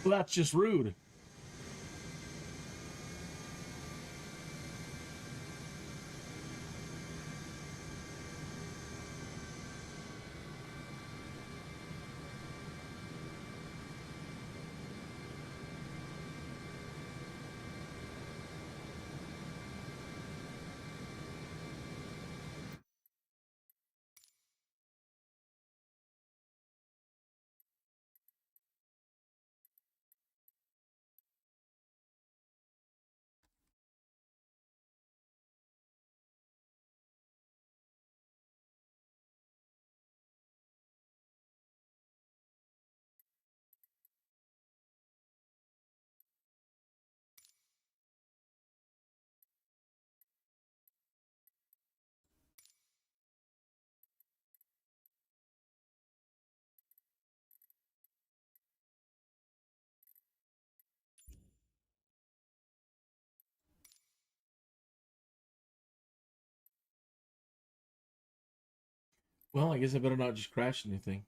Well, that's just rude. Well, I guess I better not just crash anything.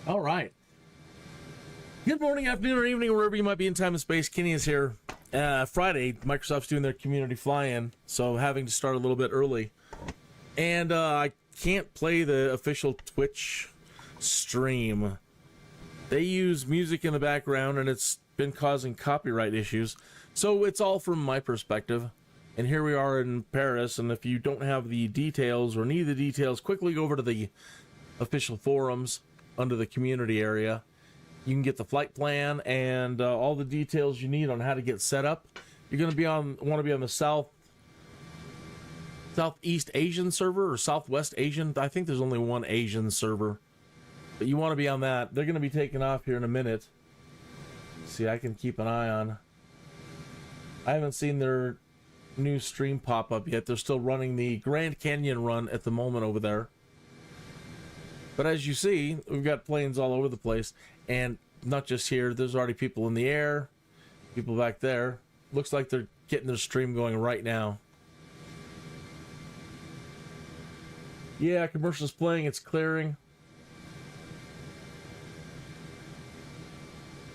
All right. Good morning, afternoon, or evening, wherever you might be in time and space. Kinneas here. Friday, Microsoft's doing their community fly-in, so having to start a little bit early. And I can't play the official Twitch stream. They use music in the background, and it's been causing copyright issues. So it's all from my perspective. And here we are in Paris, and if you don't have the details or need the details, quickly go over to the official forums under the community area. You can get the flight plan and all the details you need on how to get set up. You're going to want to be on the Southeast Asian server or Southwest Asian. I think there's only one Asian server, but you want to be on that. They're going to be taking off here in a minute. See, I can keep an eye on. I haven't seen their new stream pop up yet. They're still running the Grand Canyon run at the moment over there. But as you see, we've got planes all over the place, and not just here. There's already people in the air, people back there. Looks like they're getting their stream going right now. Yeah, commercials playing, it's clearing.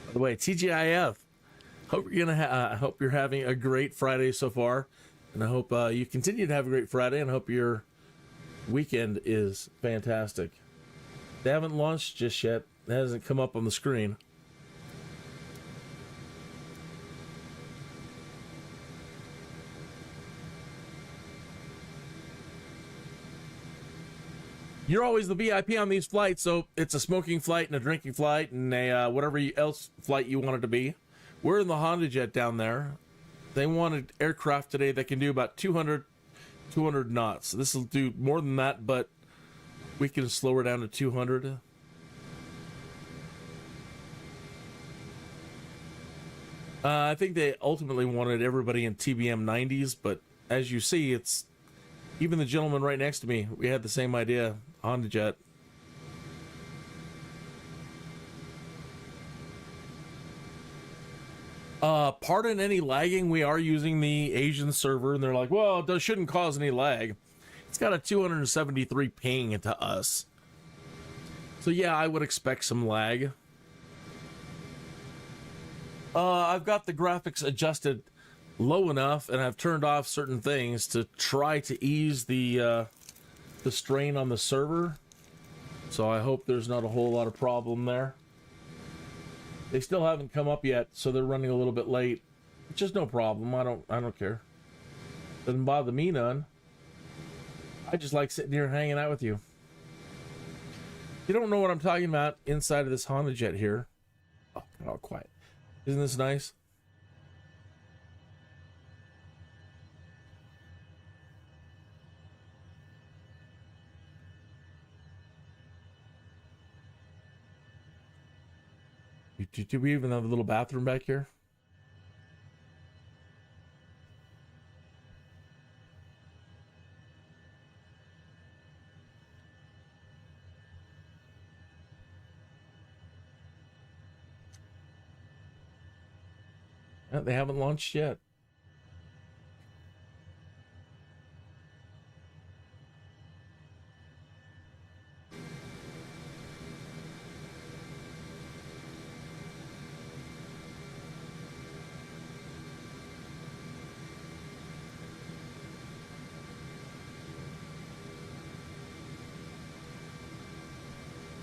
By the way, TGIF. Hope you're having a great Friday so far, and I hope you continue to have a great Friday, and I hope your weekend is fantastic. They haven't launched just yet. It hasn't come up on the screen. You're always the VIP on these flights, so it's a smoking flight and a drinking flight and a whatever else flight you want it to be. We're in the Honda Jet down there. They wanted aircraft today that can do about 200 knots. This will do more than that, but we can slow her down to 200. I think they ultimately wanted everybody in TBM 90s, but as you see, it's even the gentleman right next to me. We had the same idea on the jet. Pardon any lagging. We are using the Asian server, and they're like, well, it shouldn't cause any lag. It's got a 273 ping to us. So yeah, I would expect some lag. I've got the graphics adjusted low enough, and I've turned off certain things to try to ease the strain on the server. So I hope there's not a whole lot of problem there. They still haven't come up yet, so they're running a little bit late. Which is no problem. I don't care. Doesn't bother me none. I just like sitting here hanging out with you. You don't know what I'm talking about inside of this Honda Jet here. Oh, all quiet. Isn't this nice? Do we even have a little bathroom back here? They haven't launched yet.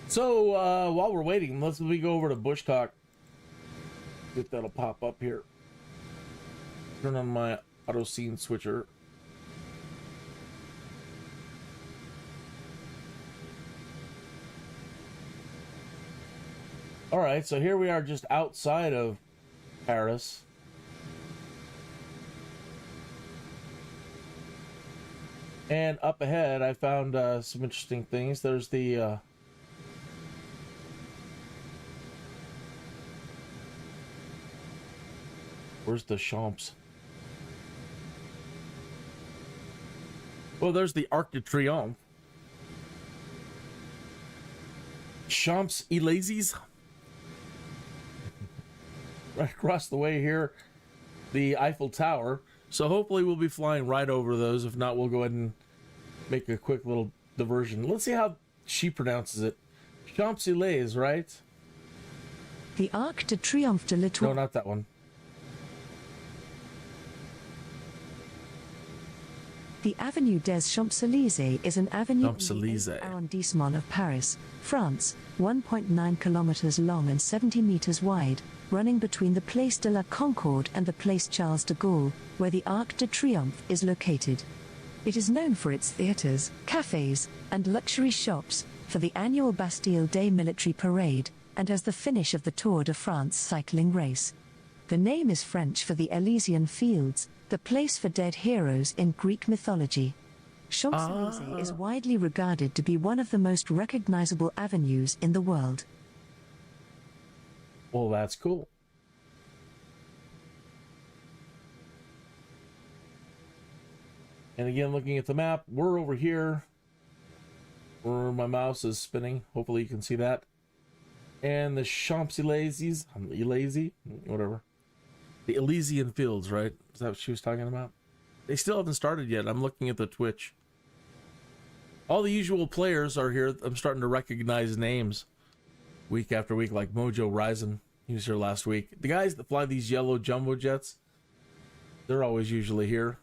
So while we're waiting, we go over to Bush Talk. If that'll pop up here. Turn on my auto scene switcher. All right, so here we are just outside of Paris. And up ahead, I found some interesting things. There's the where's the Champs? Well, there's the Arc de Triomphe. Champs-Élysées. Right across the way here, the Eiffel Tower. So hopefully we'll be flying right over those. If not, we'll go ahead and make a quick little diversion. Let's see how she pronounces it. Champs-Élysées, right? The Arc de Triomphe de l'Étoile. No, not that one. The Avenue des Champs-Élysées is an avenue in the Champs-Élysées arrondissement of Paris, France, 1.9 kilometers long and 70 meters wide, running between the Place de la Concorde and the Place Charles de Gaulle, where the Arc de Triomphe is located. It is known for its theaters, cafes, and luxury shops, for the annual Bastille Day military parade, and as the finish of the Tour de France cycling race. The name is French for the Elysian Fields, the place for dead heroes in Greek mythology. Champs-Élysées is widely regarded to be one of the most recognizable avenues in the world. Well, that's cool. And again, looking at the map, we're over here where my mouse is spinning. Hopefully you can see that. And the Champs-Élysées, whatever. The Elysian Fields, right? Is that what she was talking about? They still haven't started yet. I'm looking at the Twitch. All the usual players are here. I'm starting to recognize names week after week, like Mojo Ryzen. He was here last week. The guys that fly these yellow jumbo jets, they're always usually here.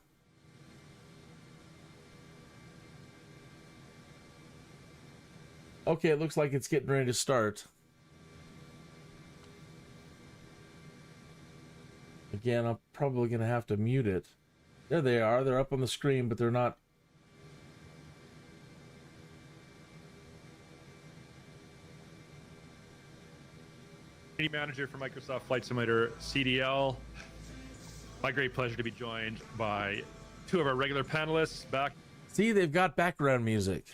Okay, it looks like it's getting ready to start. Again, I'm probably going to have to mute it. There they are. They're up on the screen, but they're not. Manager for Microsoft Flight Simulator CDL. My great pleasure to be joined by two of our regular panelists back. See, they've got background music.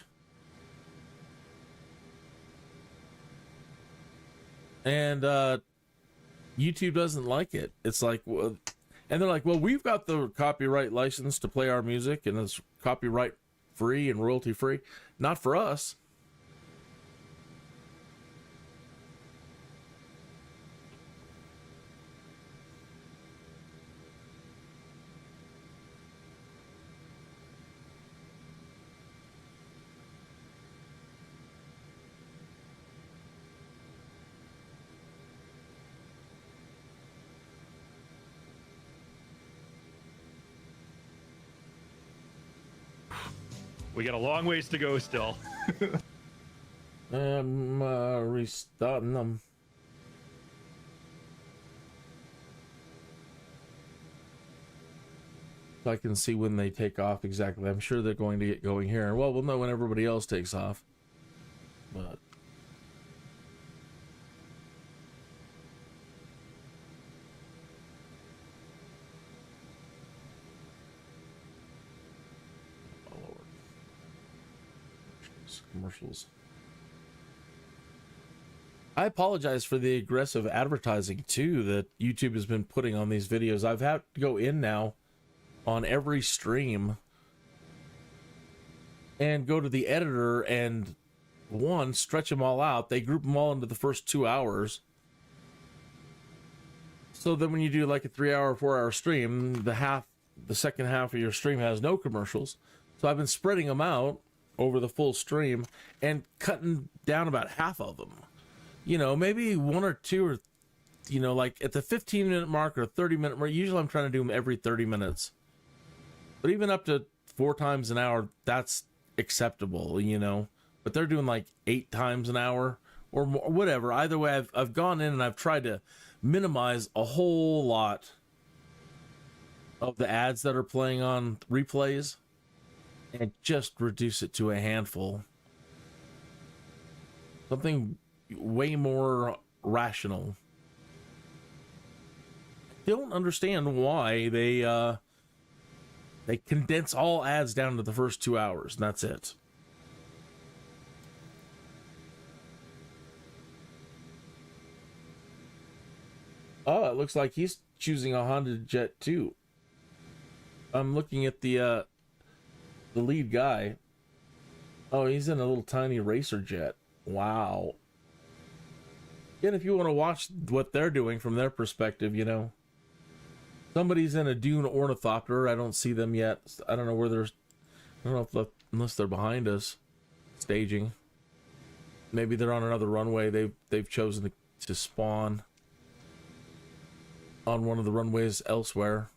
And YouTube doesn't like it. It's like, well, and they're like, well, we've got the copyright license to play our music, and it's copyright free and royalty free. Not for us. We got a long ways to go still. I'm restarting them. So I can see when they take off exactly. I'm sure they're going to get going here. Well, we'll know when everybody else takes off. But commercials. I apologize for the aggressive advertising too that YouTube has been putting on these videos. I've had to go in now on every stream and go to the editor and stretch them all out. They group them all into the first 2 hours. So then when you do like a 3-hour, 4-hour stream, the second half of your stream has no commercials. So I've been spreading them out over the full stream and cutting down about half of them. You know, maybe one or two, or, you know, like at the 15-minute mark or 30-minute mark. Usually I'm trying to do them every 30 minutes. But even up to 4 times an hour, that's acceptable, you know. But they're doing like 8 times an hour or more, whatever. Either way, I've gone in and I've tried to minimize a whole lot of the ads that are playing on replays and just reduce it to a handful. Something way more rational. Don't understand why they condense all ads down to the first 2 hours, and that's it. Oh, it looks like he's choosing a Honda Jet too. I'm looking at the lead guy. Oh, he's in a little tiny racer jet. Wow. And if you want to watch what they're doing from their perspective, you know. Somebody's in a Dune ornithopter. I don't see them yet. I don't know where they're... I don't know if unless they're behind us staging. Maybe they're on another runway. They've chosen to spawn on one of the runways elsewhere.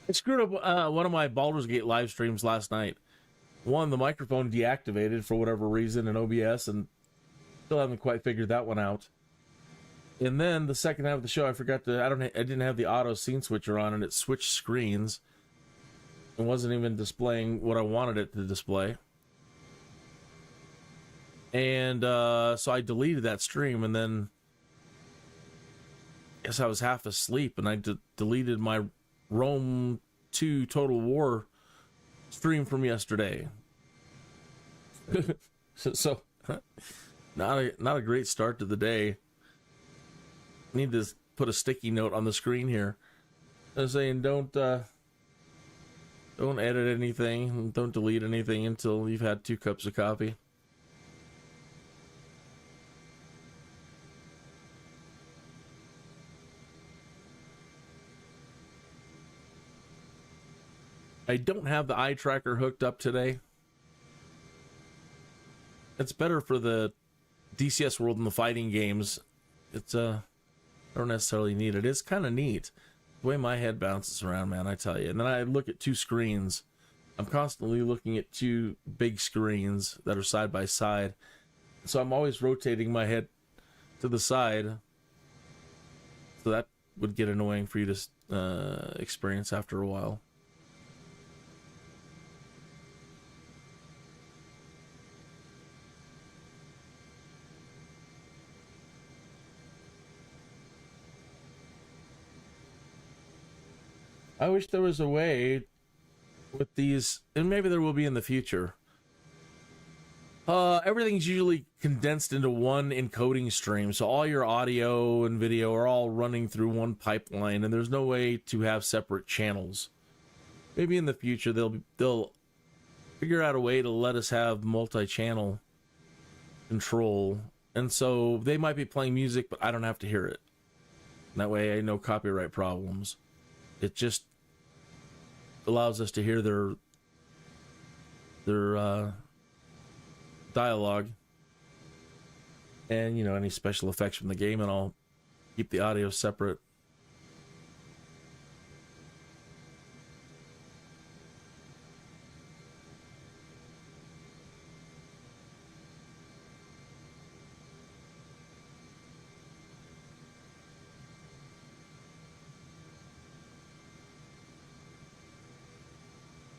I screwed up one of my Baldur's Gate live streams last night. One, the microphone deactivated for whatever reason in OBS, and still haven't quite figured that one out. And then the second half of the show, I forgot to. I didn't have the auto scene switcher on, and it switched screens. It wasn't even displaying what I wanted it to display. And so I deleted that stream, and then I guess I was half asleep, and I deleted my Rome 2 Total War stream from yesterday. so not a great start to the day. Need to put a sticky note on the screen here. I'm saying don't edit anything, don't delete anything until you've had 2 cups of coffee. I don't have the eye tracker hooked up today. It's better for the DCS world and the fighting games. It's I don't necessarily need it. It's kind of neat the way my head bounces around, man, I tell you. And then I look at 2 screens. I'm constantly looking at 2 big screens that are side by side. So I'm always rotating my head to the side. So that would get annoying for you to experience after a while. I wish there was a way with these, and maybe there will be in the future. Everything's usually condensed into one encoding stream, so all your audio and video are all running through one pipeline, and there's no way to have separate channels. Maybe in the future they'll figure out a way to let us have multi-channel control, and so they might be playing music, but I don't have to hear it. That way I have no copyright problems. It just allows us to hear their dialogue, and any special effects from the game, and I'll keep the audio separate.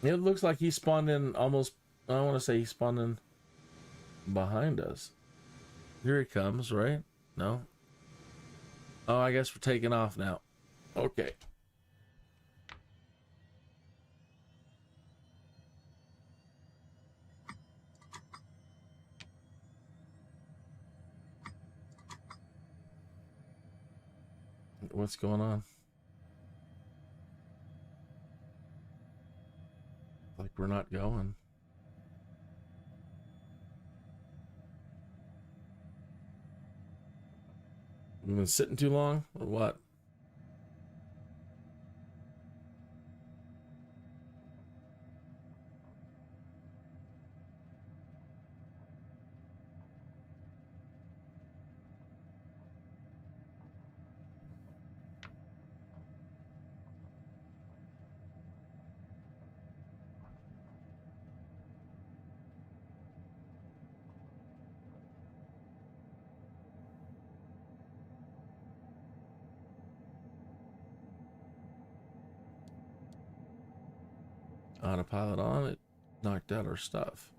It looks like he spawned in almost, I want to say he spawned in behind us. Here he comes, right? No? Oh, I guess we're taking off now. Okay. What's going on? Like we're not going. We've been sitting too long, or what? Autopilot on, it knocked out our stuff.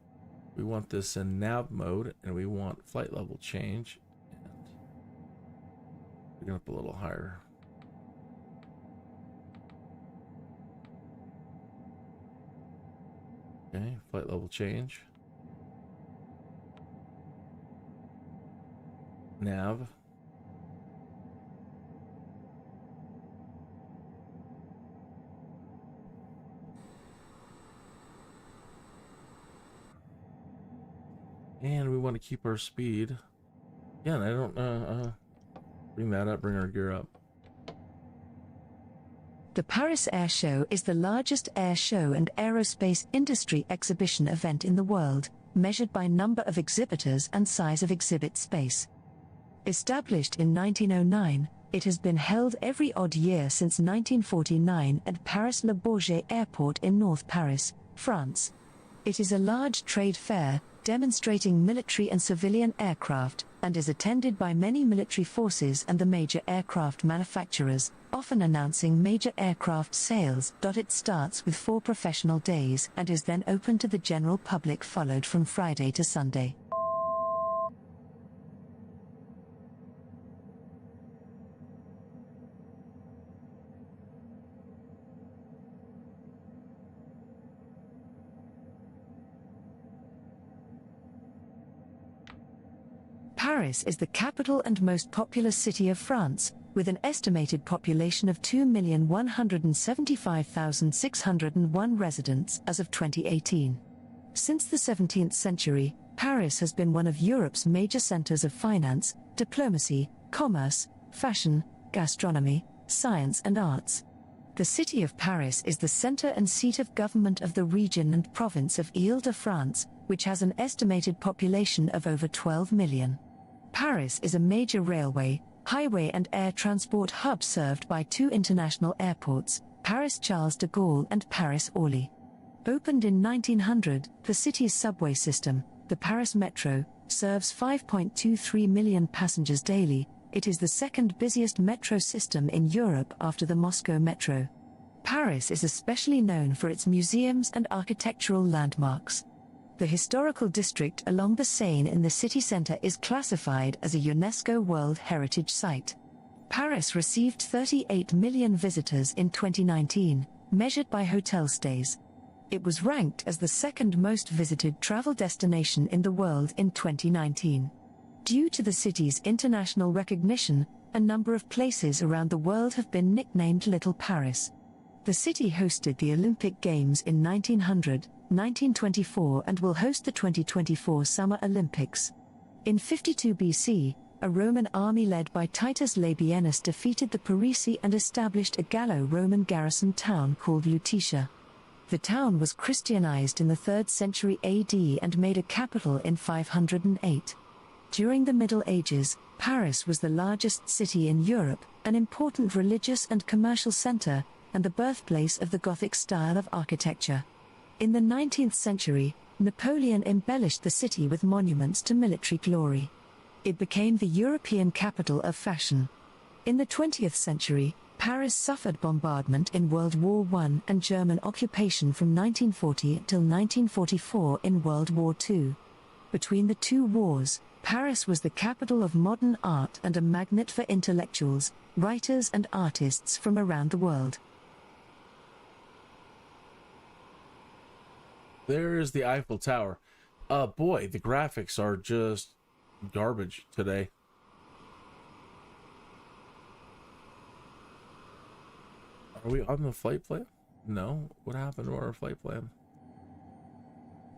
We want this in nav mode, and we want flight level change. And we're going up a little higher. Okay, flight level change. Nav. And we want to keep our speed. Yeah, and I don't bring that up, bring our gear up. The Paris Air Show is the largest air show and aerospace industry exhibition event in the world, measured by number of exhibitors and size of exhibit space. Established in 1909, it has been held every odd year since 1949 at Paris Le Bourget Airport in North Paris, France. It is a large trade fair, demonstrating military and civilian aircraft, and is attended by many military forces and the major aircraft manufacturers, often announcing major aircraft sales. It starts with 4 professional days and is then open to the general public, followed from Friday to Sunday. Paris is the capital and most populous city of France, with an estimated population of 2,175,601 residents as of 2018. Since the 17th century, Paris has been one of Europe's major centers of finance, diplomacy, commerce, fashion, gastronomy, science and arts. The city of Paris is the center and seat of government of the region and province of Île-de-France, which has an estimated population of over 12 million. Paris is a major railway, highway and air transport hub served by 2 international airports, Paris Charles de Gaulle and Paris Orly. Opened in 1900, the city's subway system, the Paris Metro, serves 5.23 million passengers daily. It is the second busiest metro system in Europe after the Moscow Metro. Paris is especially known for its museums and architectural landmarks. The historical district along the Seine in the city center is classified as a UNESCO World Heritage Site. Paris received 38 million visitors in 2019, measured by hotel stays. It was ranked as the second most visited travel destination in the world in 2019. Due to the city's international recognition, a number of places around the world have been nicknamed Little Paris. The city hosted the Olympic Games in 1900, 1924 and will host the 2024 Summer Olympics. In 52 BC, a Roman army led by Titus Labienus defeated the Parisii and established a Gallo-Roman garrison town called Lutetia. The town was Christianized in the 3rd century AD and made a capital in 508. During the Middle Ages, Paris was the largest city in Europe, an important religious and commercial center, and the birthplace of the Gothic style of architecture. In the 19th century, Napoleon embellished the city with monuments to military glory. It became the European capital of fashion. In the 20th century, Paris suffered bombardment in World War I and German occupation from 1940 until 1944 in World War II. Between the two wars, Paris was the capital of modern art and a magnet for intellectuals, writers and artists from around the world. There's the Eiffel Tower. Boy, the graphics are just garbage today. Are we on the flight plan? No. What happened to our flight plan?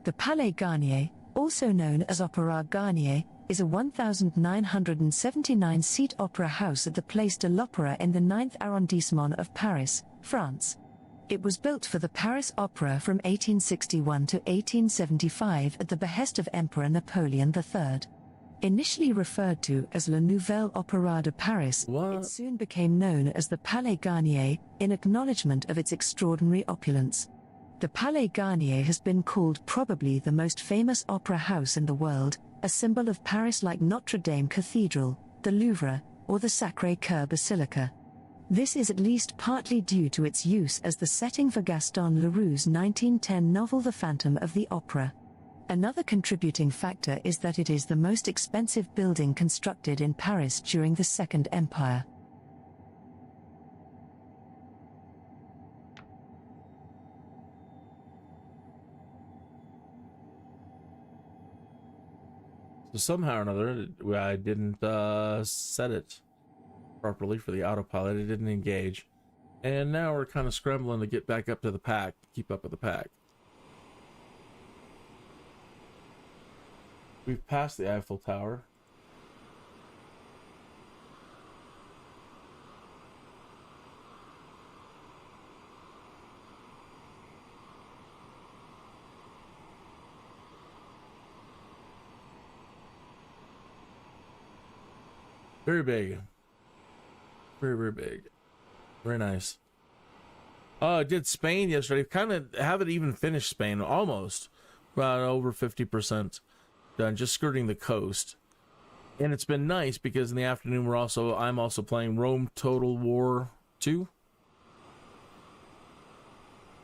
The Palais Garnier, also known as Opéra Garnier, is a 1,979-seat opera house at the Place de l'Opéra in the 9th arrondissement of Paris, France. It was built for the Paris Opera from 1861 to 1875 at the behest of Emperor Napoleon III. Initially referred to as La Nouvelle Opéra de Paris, it soon became known as the Palais Garnier, in acknowledgement of its extraordinary opulence. The Palais Garnier has been called probably the most famous opera house in the world, a symbol of Paris like Notre Dame Cathedral, the Louvre, or the Sacré-Cœur Basilica. This is at least partly due to its use as the setting for Gaston Leroux's 1910 novel The Phantom of the Opera. Another contributing factor is that it is the most expensive building constructed in Paris during the Second Empire. So somehow or another, I didn't set it properly for the autopilot. It didn't engage. And now we're kind of scrambling to get back up to the pack, keep up with the pack. We've passed the Eiffel Tower. Very big. Very, very big. Very nice. I did Spain yesterday. Kind of haven't even finished Spain. Almost. About over 50% done. Just skirting the coast. And it's been nice because in the afternoon I'm also playing Rome Total War 2.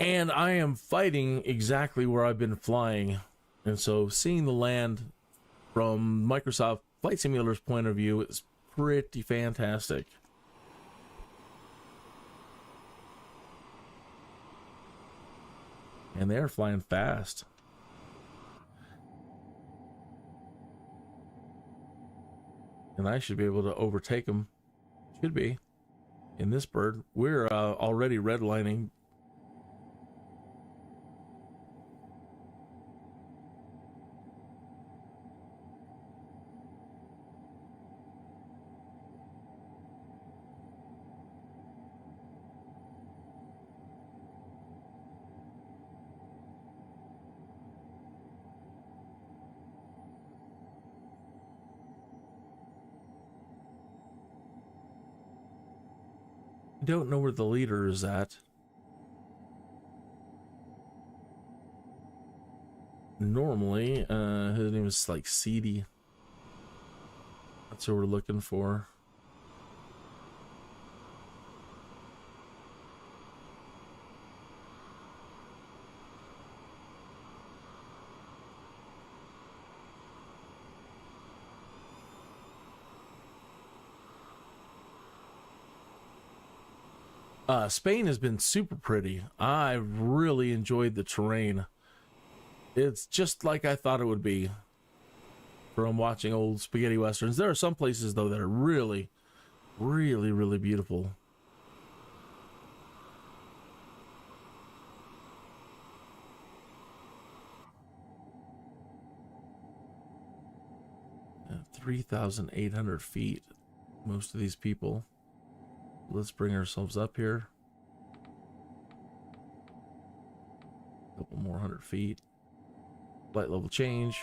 And I am fighting exactly where I've been flying. And so seeing the land from Microsoft Flight Simulator's point of view is pretty fantastic. And they're flying fast. And I should be able to overtake them. Should be. In this bird. We're already redlining. I don't know where the leader is at. Normally, his name is like CD. That's what we're looking for. Spain has been super pretty. I really enjoyed the terrain. It's just like I thought it would be from watching old spaghetti westerns. There are some places, though, that are really, really, really beautiful. Yeah, 3,800 feet, most of these people. Let's bring ourselves up here. 500 feet. Flight level change.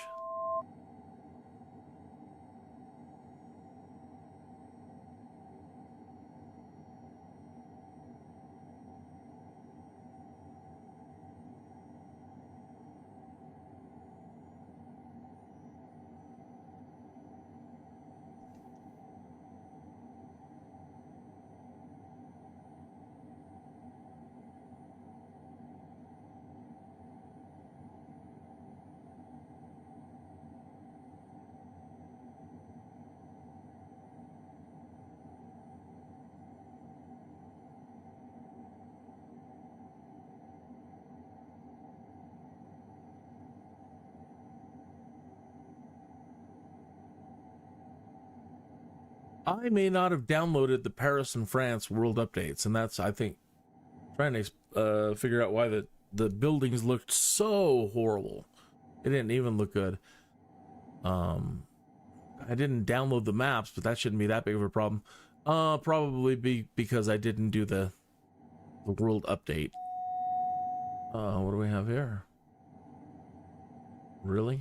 I may not have downloaded the Paris and France world updates, and that's, I think, trying to figure out why the buildings looked so horrible. It didn't even look good. I didn't download the maps, but that shouldn't be that big of a problem. Probably because I didn't do the world update. What do we have here? Really?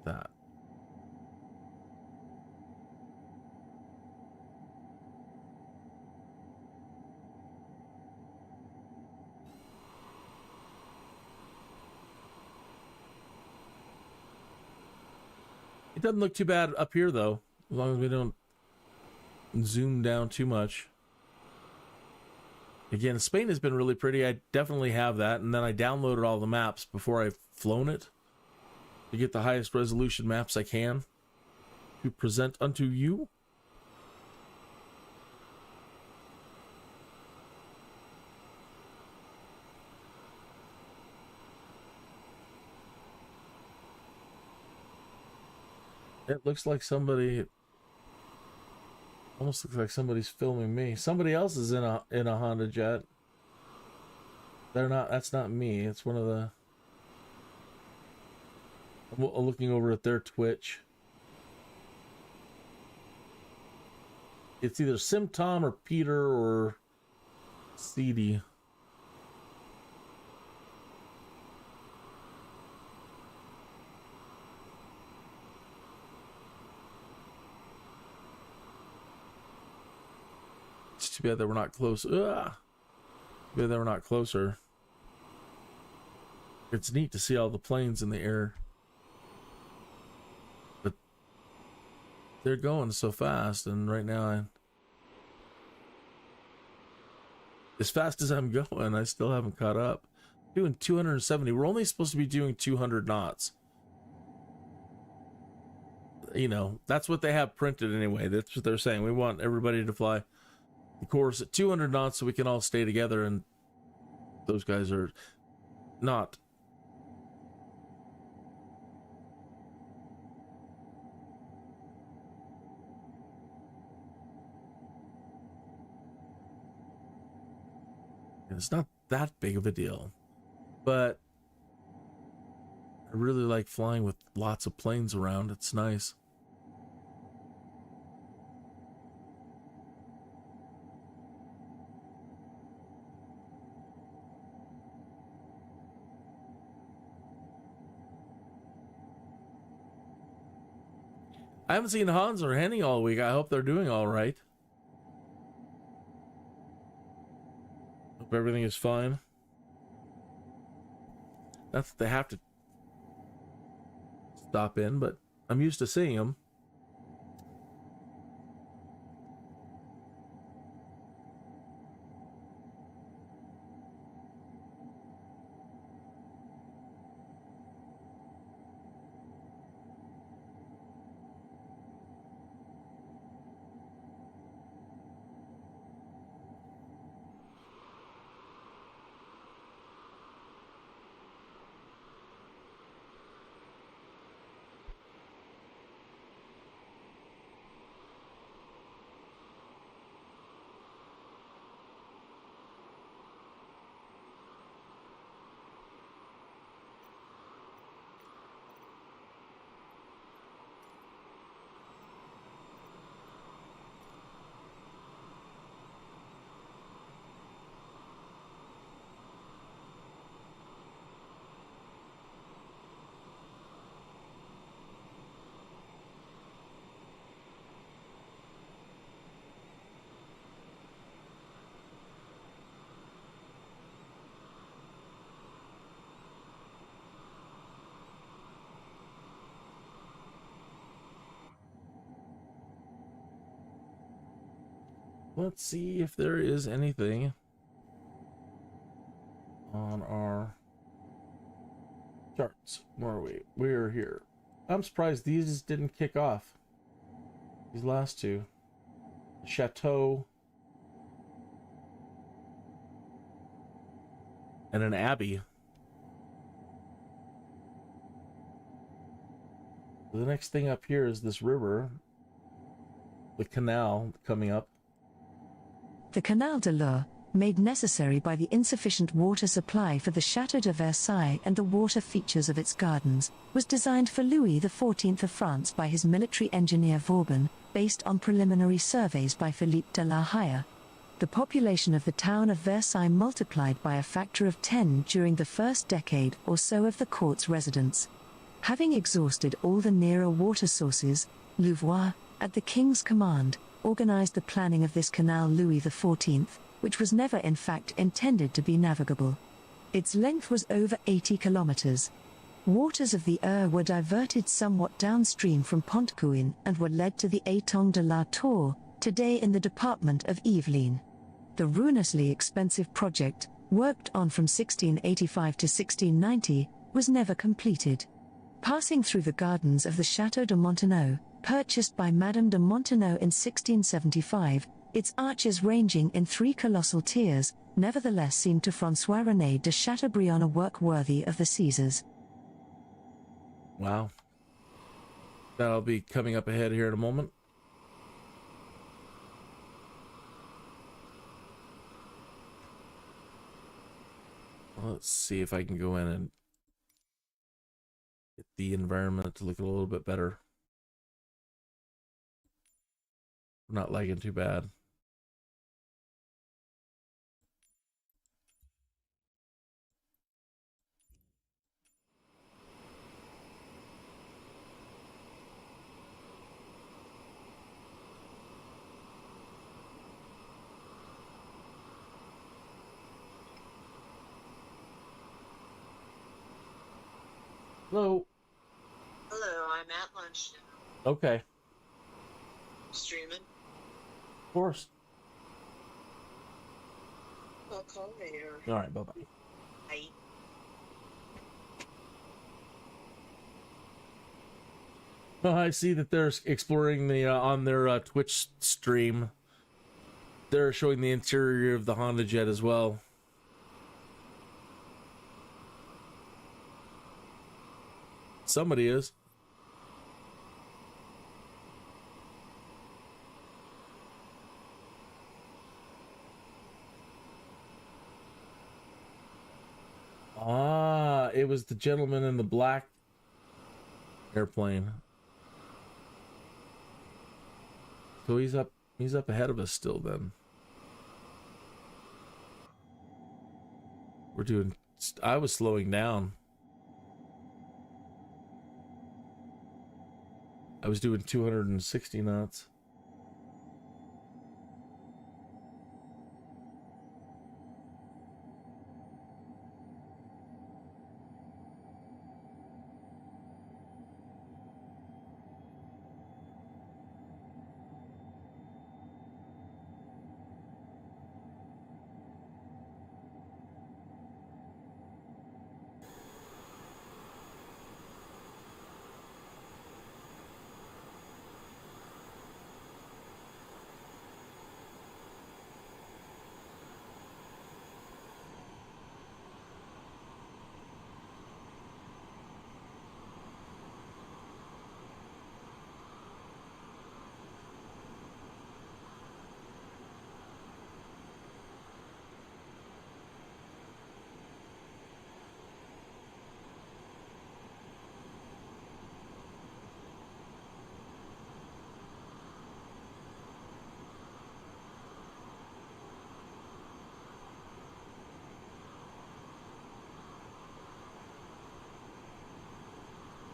That. It doesn't look too bad up here, though, as long as we don't zoom down too much. Again, Spain has been really pretty. I definitely have that, and then I downloaded all the maps before I've flown it to get the highest resolution maps I can to present unto you. It looks like somebody, almost looks like somebody's filming me. Somebody else is in a Honda Jet. They're not. That's not me. It's one of the. I'm looking over at their Twitch. It's either Simtom or Peter or CD. It's too bad that we're not close. Ugh. Too bad that we're not closer. It's neat to see all the planes in the air. But they're going so fast, and right now as fast as I'm going, I still haven't caught up. Doing 270. We're only supposed to be doing 200 knots. You know, that's what they have printed anyway. That's what they're saying. We want everybody to fly the course at 200 knots so we can all stay together, and those guys are not. It's not that big of a deal, but I really like flying with lots of planes around. It's nice. I haven't seen Hans or Henny all week. I hope they're doing all right. Hope everything is fine. That's they have to stop in, but I'm used to seeing them. Let's see if there is anything on our charts. Where are we? We're here. I'm surprised these didn't kick off. These last two. Chateau and an abbey. The next thing up here is this river, the canal coming up. The Canal de l'Eure, made necessary by the insufficient water supply for the Château de Versailles and the water features of its gardens, was designed for Louis XIV of France by his military engineer Vauban, based on preliminary surveys by Philippe de la Haye. The population of the town of Versailles multiplied by a factor of 10 during the first decade or so of the court's residence. Having exhausted all the nearer water sources, Louvois, at the king's command, organized the planning of this canal Louis XIV, which was never in fact intended to be navigable. Its length was over 80 kilometers. Waters of the Eure were diverted somewhat downstream from Pontcouin and were led to the Étang de la Tour, today in the department of Yvelines. The ruinously expensive project, worked on from 1685 to 1690, was never completed. Passing through the gardens of the Château de Montenau, purchased by Madame de Montenau in 1675, its arches ranging in 3 colossal tiers, nevertheless seemed to François-René de Chateaubriand a work worthy of the Caesars. Wow. That'll be coming up ahead here in a moment. Let's see if I can go in and get the environment to look a little bit better. Not lagging too bad. Hello. Hello, I'm at lunch now. Okay. Streaming. Of course. I'll call later. All right. Bye-bye. Bye. Oh, I see that they're exploring the on their Twitch stream. They're showing the interior of the Honda Jet as well. Somebody is. Ah, it was the gentleman in the black airplane. So he's up ahead of us still then. I was slowing down. I was doing 260 knots.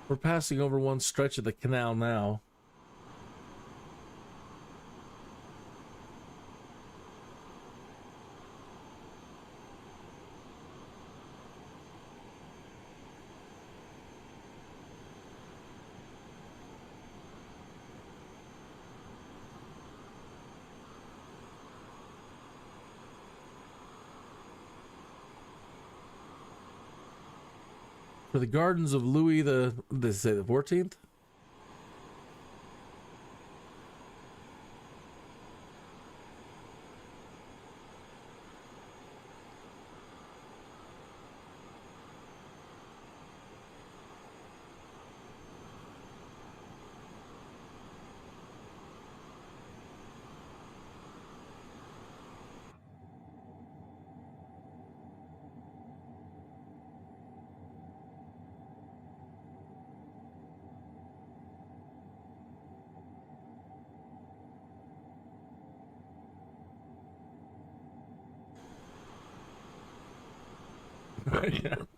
We're passing over one stretch of the canal now. For the gardens of Louis the 14th.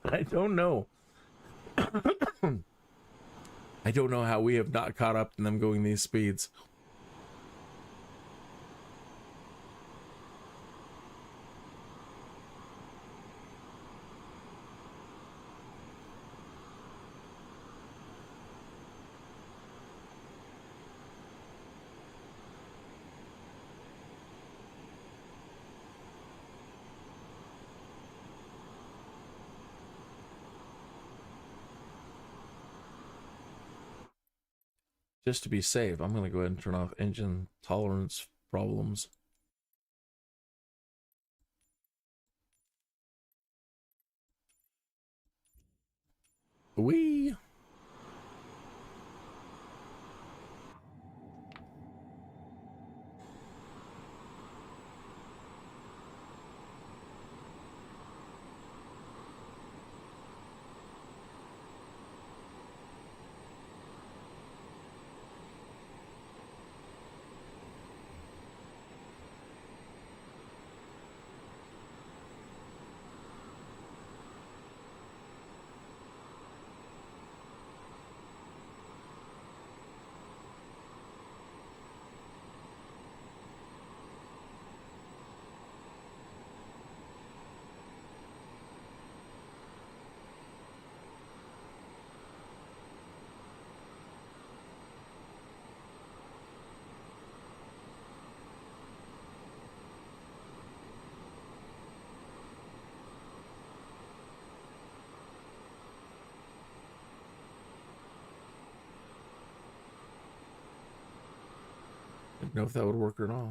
I don't know. I don't know how we have not caught up in them going these speeds. Just to be safe, I'm going to go ahead and turn off engine tolerance problems. Wee. I don't know if that would work or not.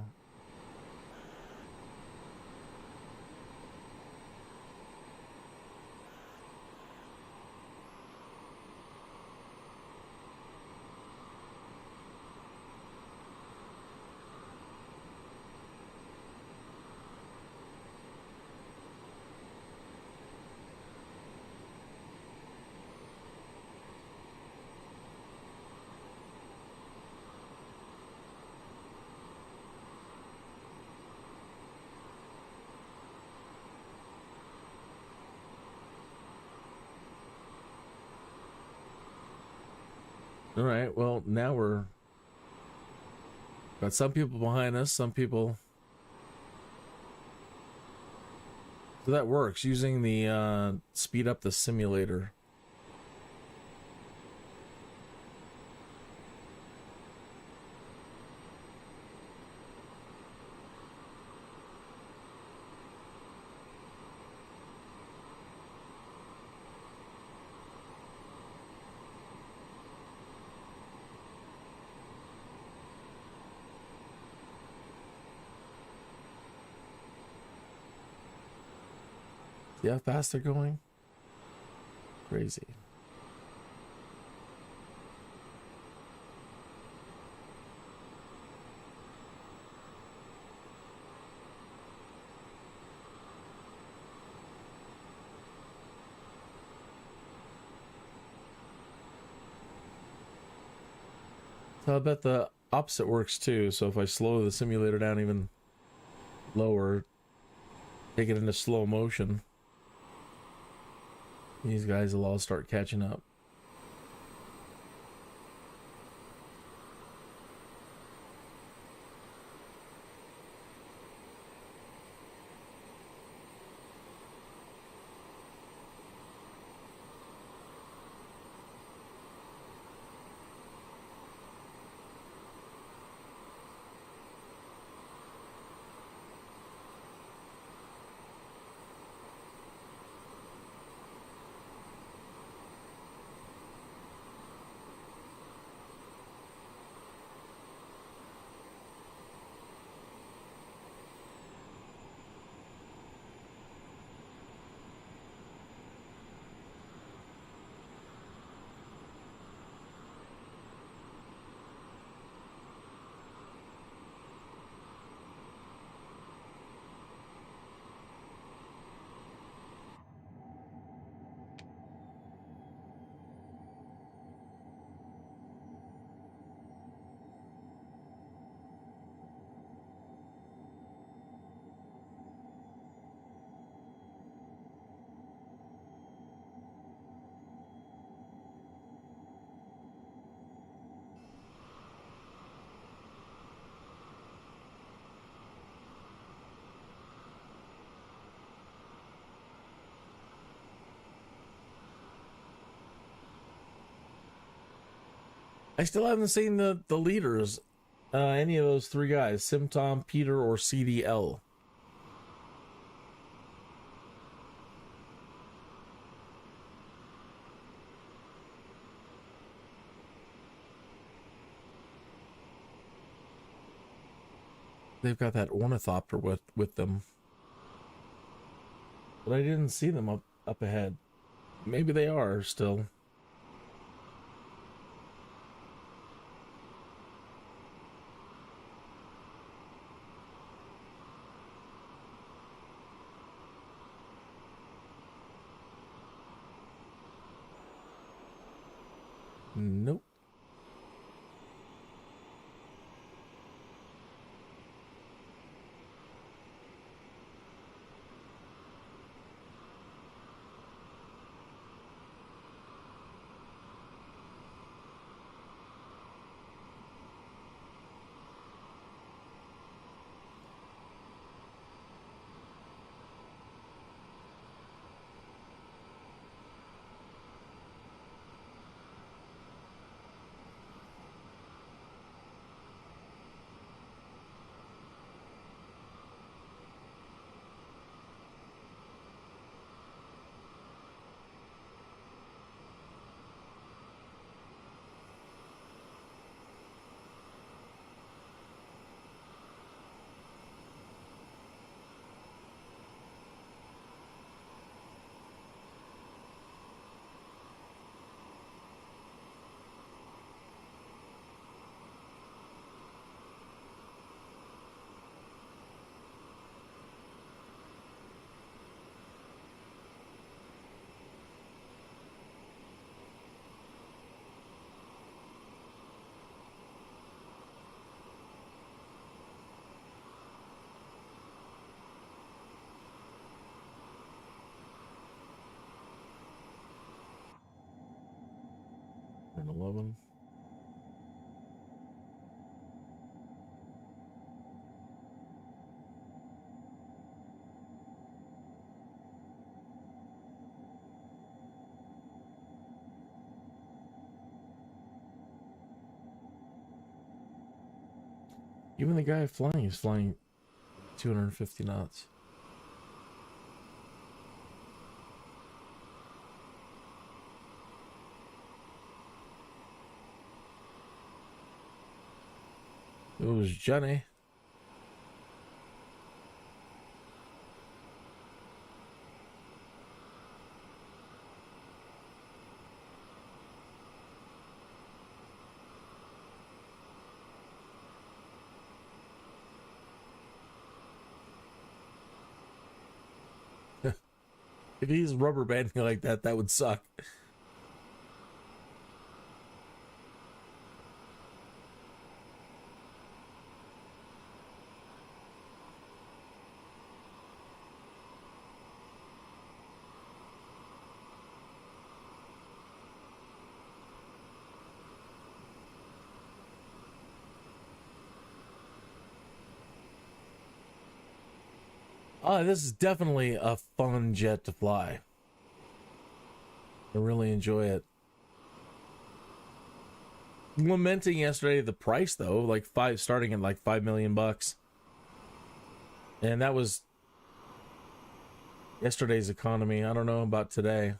All right, well, now we're got some people behind us, some people. So that works using the speed up the simulator. See how fast they're going? Crazy. So I bet the opposite works too. So if I slow the simulator down even lower, take it into slow motion, these guys will all start catching up. I still haven't seen the leaders, any of those three guys, Simtom, Peter, or CDL. They've got that ornithopter with them, but I didn't see them up ahead. Maybe they are still. Nope. And 11. Even the guy flying is flying 250 knots. It was Johnny. If he's rubber banding like that, that would suck. This is definitely a fun jet to fly. I really enjoy it. Lamenting yesterday the price though, like starting at like $5 million, and that was yesterday's economy. I don't know about today.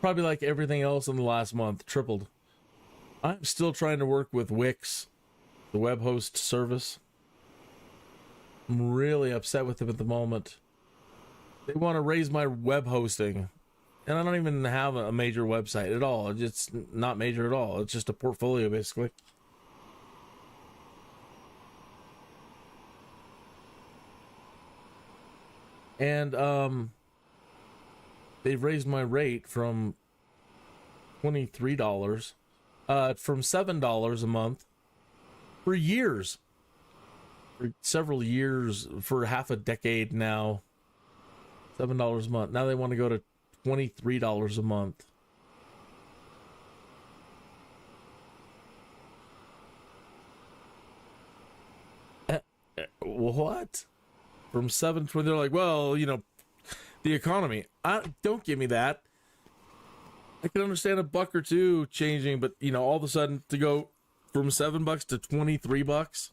Probably like everything else in the last month, tripled. I'm still trying to work with Wix, the web host service. I'm really upset with them at the moment. They want to raise my web hosting, and I don't even have a major website at all. It's not major at all. It's just a portfolio, basically. And they've raised my rate from $23, from $7 a month for years. For several years, for half a decade now. $7 a month. Now they want to go to $23 a month. What? from 720. They're like, well, the economy. Don't give me that. I can understand $1 or $2 changing, but all of a sudden to go from $7 to $23,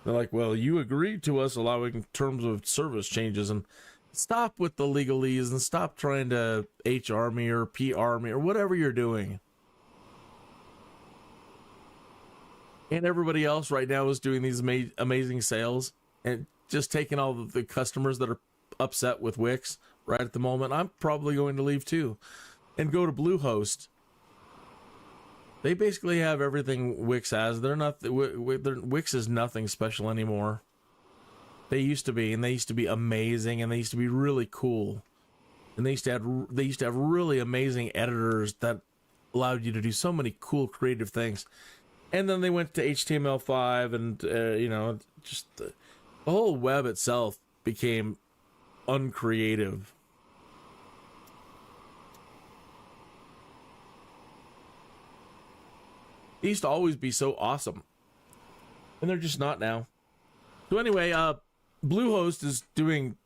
they're like, well, you agreed to us allowing terms of service changes, and stop with the legalese and stop trying to HR me or PR me or whatever you're doing. And everybody else right now is doing these amazing sales and just taking all of the customers that are upset with Wix right at the moment. I'm probably going to leave too and go to Bluehost. They basically have everything Wix has. Wix is nothing special anymore. They used to be, and they used to be amazing, and they used to be really cool. And they used to have really amazing editors that allowed you to do so many cool creative things. And then they went to HTML5, and just the whole web itself became uncreative. They used to always be so awesome, and they're just not now. So anyway, Bluehost is doing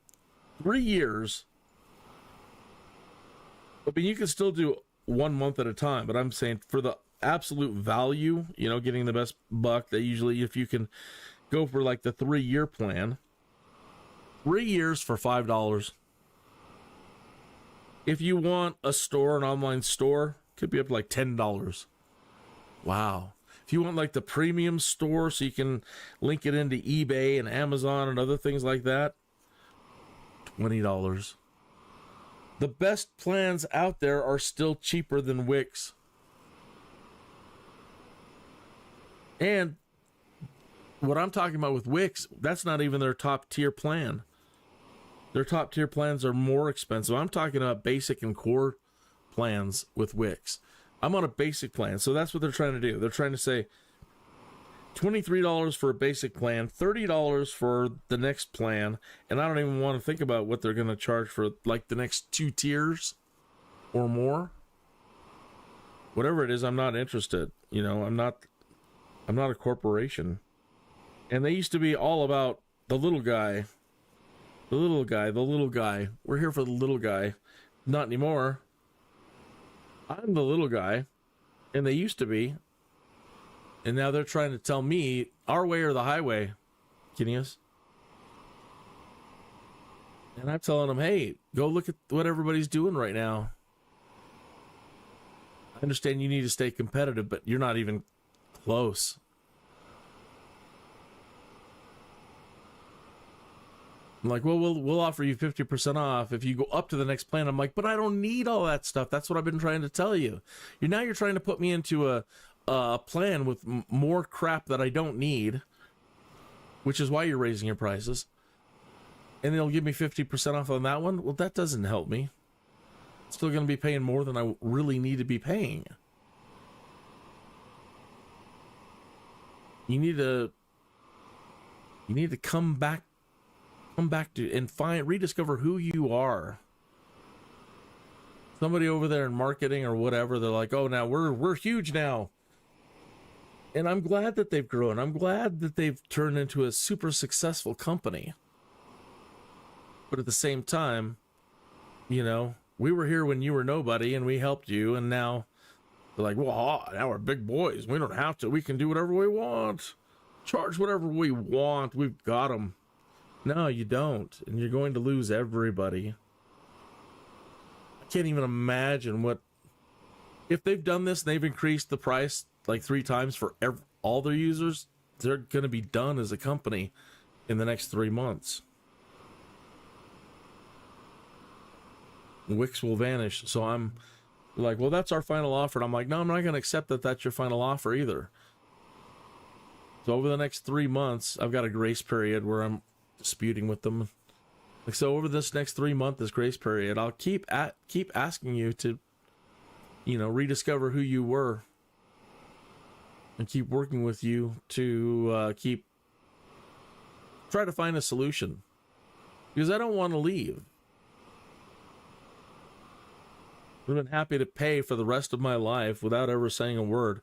3 years. I mean, you can still do 1 month at a time, but I'm saying for the absolute value, getting the best buck, that usually if you can go for like the 3-year plan, 3 years for $5. If you want an online store, could be up to like $10. Wow. If you want like the premium store so you can link it into eBay and Amazon and other things like that, $20. The best plans out there are still cheaper than Wix. And what I'm talking about with Wix, that's not even their top tier plan. Their top tier plans are more expensive. I'm talking about basic and core plans with Wix. I'm on a basic plan, so that's what they're trying to do. They're trying to say $23 for a basic plan, $30 for the next plan, and I don't even want to think about what they're going to charge for like the next 2 tiers or more. Whatever it is, I'm not interested. I'm not a corporation. And they used to be all about the little guy. The little guy, the little guy. We're here for the little guy. Not anymore. I'm the little guy, and they used to be, and now they're trying to tell me our way or the highway, Kinneas. And I'm telling them, hey, go look at what everybody's doing right now. I understand you need to stay competitive, but you're not even close. I'm like, well, we'll offer you 50% off if you go up to the next plan. I'm like, but I don't need all that stuff. That's what I've been trying to tell you. You're trying to put me into a plan with more crap that I don't need, which is why you're raising your prices. And they'll give me 50% off on that one. Well, that doesn't help me. I'm still going to be paying more than I really need to be paying. You need to come back to and rediscover who you are. Somebody over there in marketing or whatever, they're like, oh, now we're huge now. And I'm glad that they've grown. I'm glad that they've turned into a super successful company. But at the same time, we were here when you were nobody and we helped you, and now they're like, well, now we're big boys. We don't have to. We can do whatever we want. Charge whatever we want. We've got them. No, you don't. And you're going to lose everybody. I can't even imagine if they've done this and they've increased the price like 3 times for all their users, they're going to be done as a company in the next 3 months. Wix will vanish. So I'm like, well, that's our final offer. And I'm like, no, I'm not going to accept that that's your final offer either. So over the next 3 months, I've got a grace period where I'm disputing with them. So over this next 3 month, this grace period, I'll keep asking you to, rediscover who you were, and keep working with you to try to find a solution, because I don't want to leave. I've been happy to pay for the rest of my life without ever saying a word.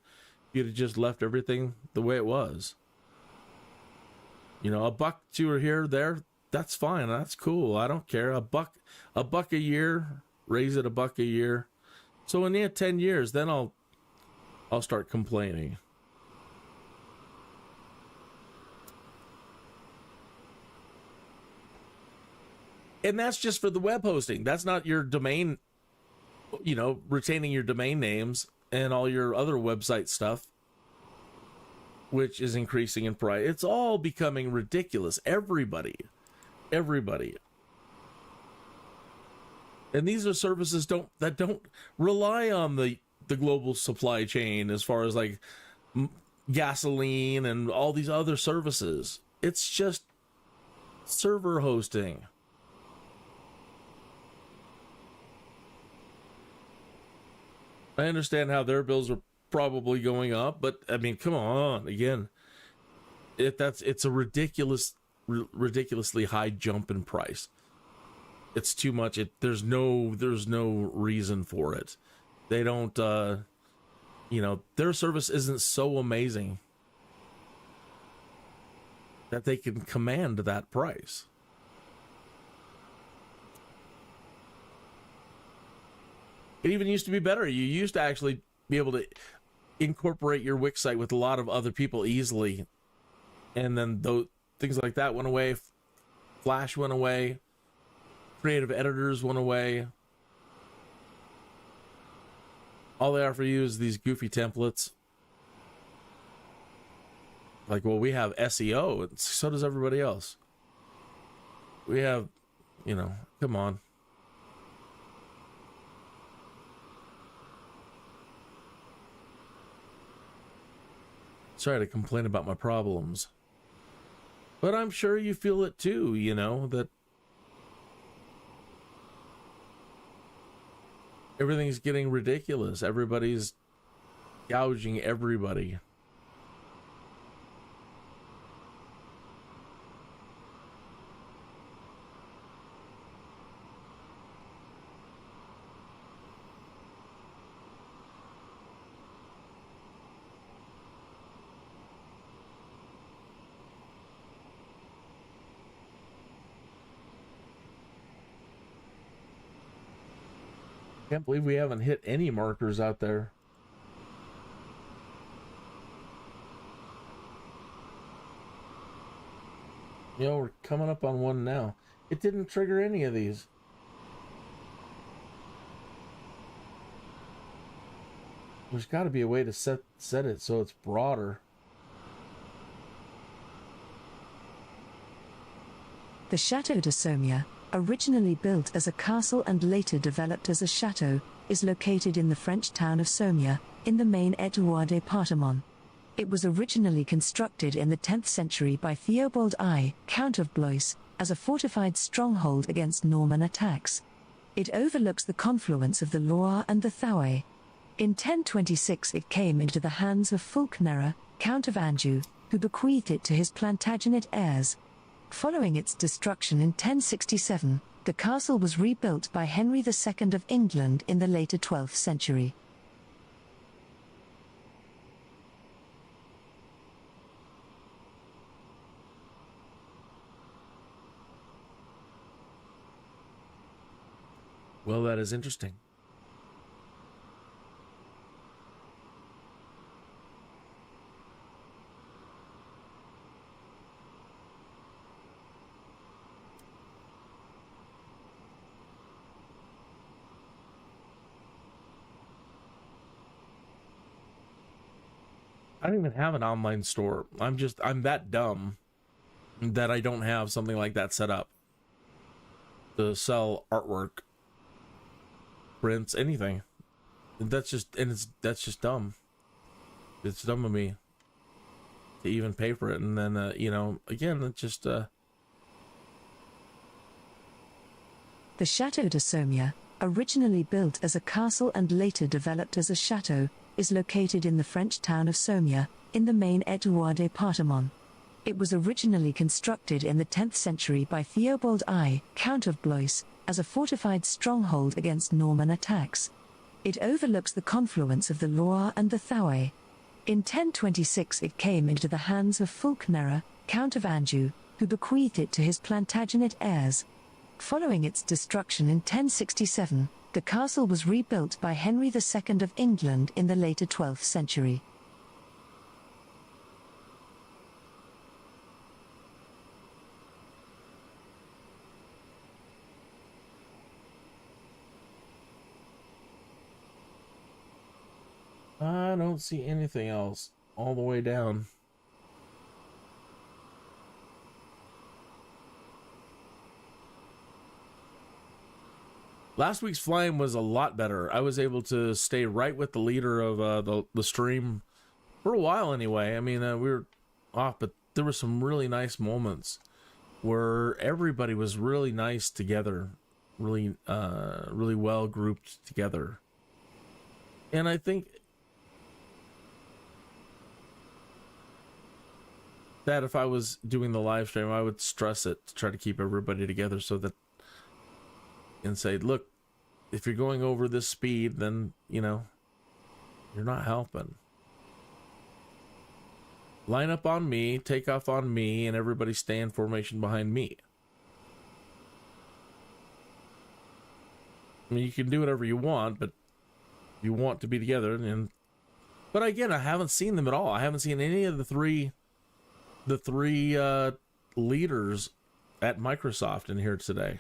You'd have just left everything the way it was. $1, $2 or here, there, that's fine. That's cool. I don't care. A buck a year, raise it a buck a year. So in 10 years, then I'll start complaining. And that's just for the web hosting. That's not your domain, retaining your domain names and all your other website stuff, which is increasing in price. It's all becoming ridiculous. Everybody. And these are services that don't rely on the global supply chain as far as like gasoline and all these other services. It's just server hosting. I understand how their bills are probably going up, but I mean, come on, again, it's a ridiculously high jump in price. It's too much. There's no reason for it. They don't, their service isn't so amazing that they can command that price. It even used to be better. You used to actually be able to incorporate your Wix site with a lot of other people easily. And then those things like that went away. Flash went away. Creative editors went away. All they offer you is these goofy templates. Like, well, we have SEO, and so does everybody else. We have, come on. Sorry to complain about my problems. But I'm sure you feel it too, that everything's getting ridiculous. Everybody's gouging everybody. Can't believe we haven't hit any markers out there. We're coming up on one now. It didn't trigger any of these. There's got to be a way to set it so it's broader. The Chateau de Sommières, originally built as a castle and later developed as a chateau, is located in the French town of Sommières, in the Maine-et-Loire département. It was originally constructed in the 10th century by Theobald I, Count of Blois, as a fortified stronghold against Norman attacks. It overlooks the confluence of the Loire and the Thouet. In 1026 it came into the hands of Fulk-Nerra, Count of Anjou, who bequeathed it to his Plantagenet heirs. Following its destruction in 1067, the castle was rebuilt by Henry II of England in the later 12th century. Well, that is interesting. I don't even have an online store. I'm that dumb that I don't have something like that set up to sell artwork, prints, anything. That's just dumb. It's dumb of me to even pay for it. And then, again, it's just, The Chateau de Sommières, originally built as a castle and later developed as a chateau, is located in the French town of Sommières, in the Maine-et-Loire département. It was originally constructed in the 10th century by Theobald I, Count of Blois, as a fortified stronghold against Norman attacks. It overlooks the confluence of the Loire and the Thouet. In 1026 it came into the hands of Fulk-Nerra, Count of Anjou, who bequeathed it to his Plantagenet heirs. Following its destruction in 1067, the castle was rebuilt by Henry II of England in the later 12th century. I don't see anything else all the way down. Last week's flying was a lot better. I was able to stay right with the leader of the stream for a while anyway. I mean, we were off, but there were some really nice moments where everybody was really nice together, really well grouped together. And I think that if I was doing the live stream, I would stress it to try to keep everybody together so that, and say, look, if you're going over this speed, then, you know, you're not helping. Line up on me, take off on me, and everybody stay in formation behind me. I mean, you can do whatever you want, but you want to be together. But again, I haven't seen them at all. I haven't seen any of the three leaders at Microsoft in here today.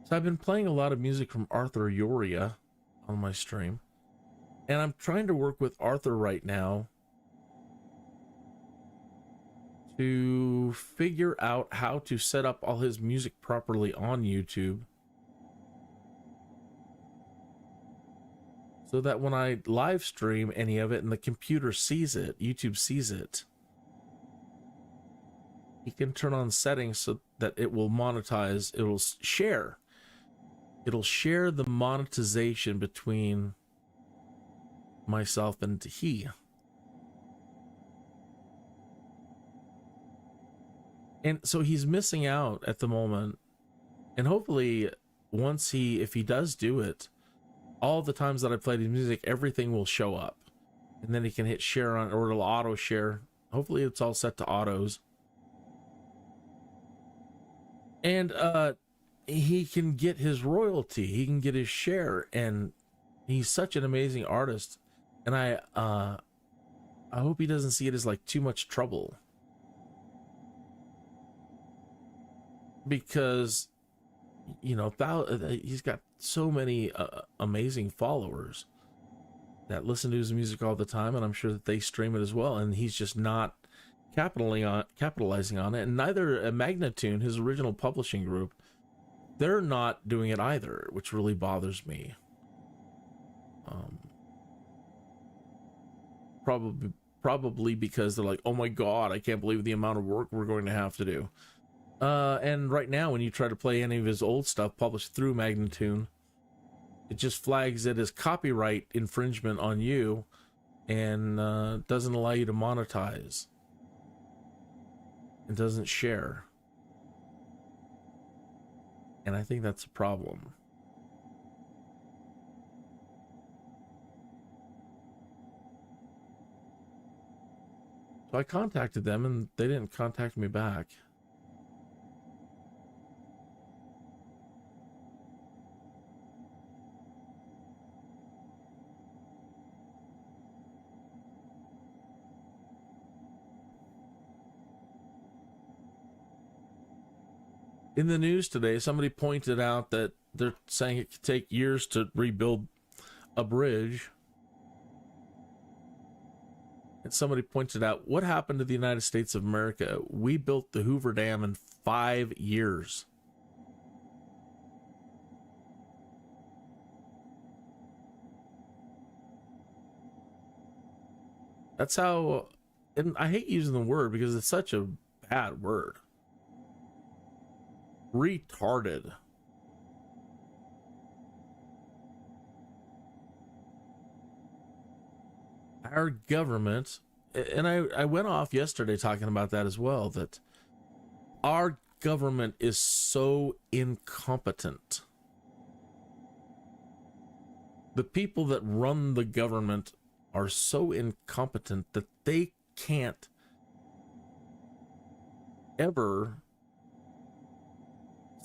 So I've been playing a lot of music from Arthur Yoria on my stream, and I'm trying to work with Arthur right now to figure out how to set up all his music properly on YouTube so that when I live stream any of it and the computer sees it, YouTube sees it, he can turn on settings so that it will monetize, it'll share the monetization between myself and he. And so he's missing out at the moment. And hopefully if he does do it, all the times that I played his music, everything will show up. And then he can hit share on, or it'll auto share. Hopefully it's all set to autos. And he can get his royalty, he can get his share, and he's such an amazing artist. And I hope he doesn't see it as like too much trouble, because, you know, he's got so many amazing followers that listen to his music all the time, and I'm sure that they stream it as well, and he's just not capitalizing on it. And neither Magnatune, his original publishing group, they're not doing it either, which really bothers me. Probably because they're like, oh my god, I can't believe the amount of work we're going to have to do. And right now, when you try to play any of his old stuff published through Magnatune, it just flags it as copyright infringement on you, and doesn't allow you to monetize. It doesn't share. And I think that's a problem. So I contacted them and they didn't contact me back. In the news today, somebody pointed out that they're saying it could take years to rebuild a bridge. And somebody pointed out, what happened to the United States of America? We built the Hoover Dam in 5 years. That's how, and I hate using the word because it's such a bad word. our government, and I went off yesterday talking about that as well, that our government is so incompetent. The people that run the government are so incompetent that they can't ever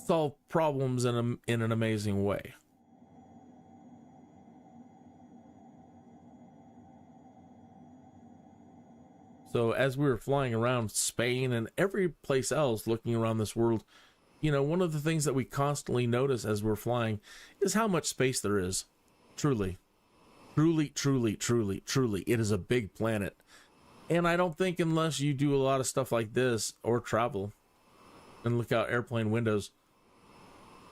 solve problems in an amazing way. So as we were flying around Spain and every place else looking around this world, you know, one of the things that we constantly notice as we're flying is how much space there is. Truly. Truly, truly, truly, truly. It is a big planet. And I don't think unless you do a lot of stuff like this or travel and look out airplane windows,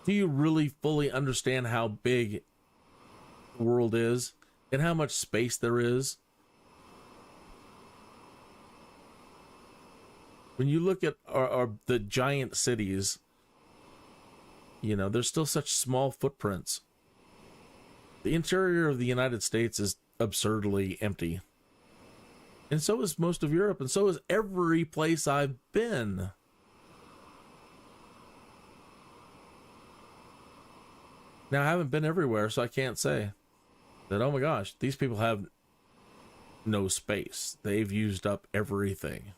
do you really fully understand how big the world is and how much space there is? When you look at the giant cities, you know, there's still such small footprints. The interior of the United States is absurdly empty. And so is most of Europe, and so is every place I've been. Now, I haven't been everywhere, so I can't say that, oh my gosh, these people have no space. They've used up everything.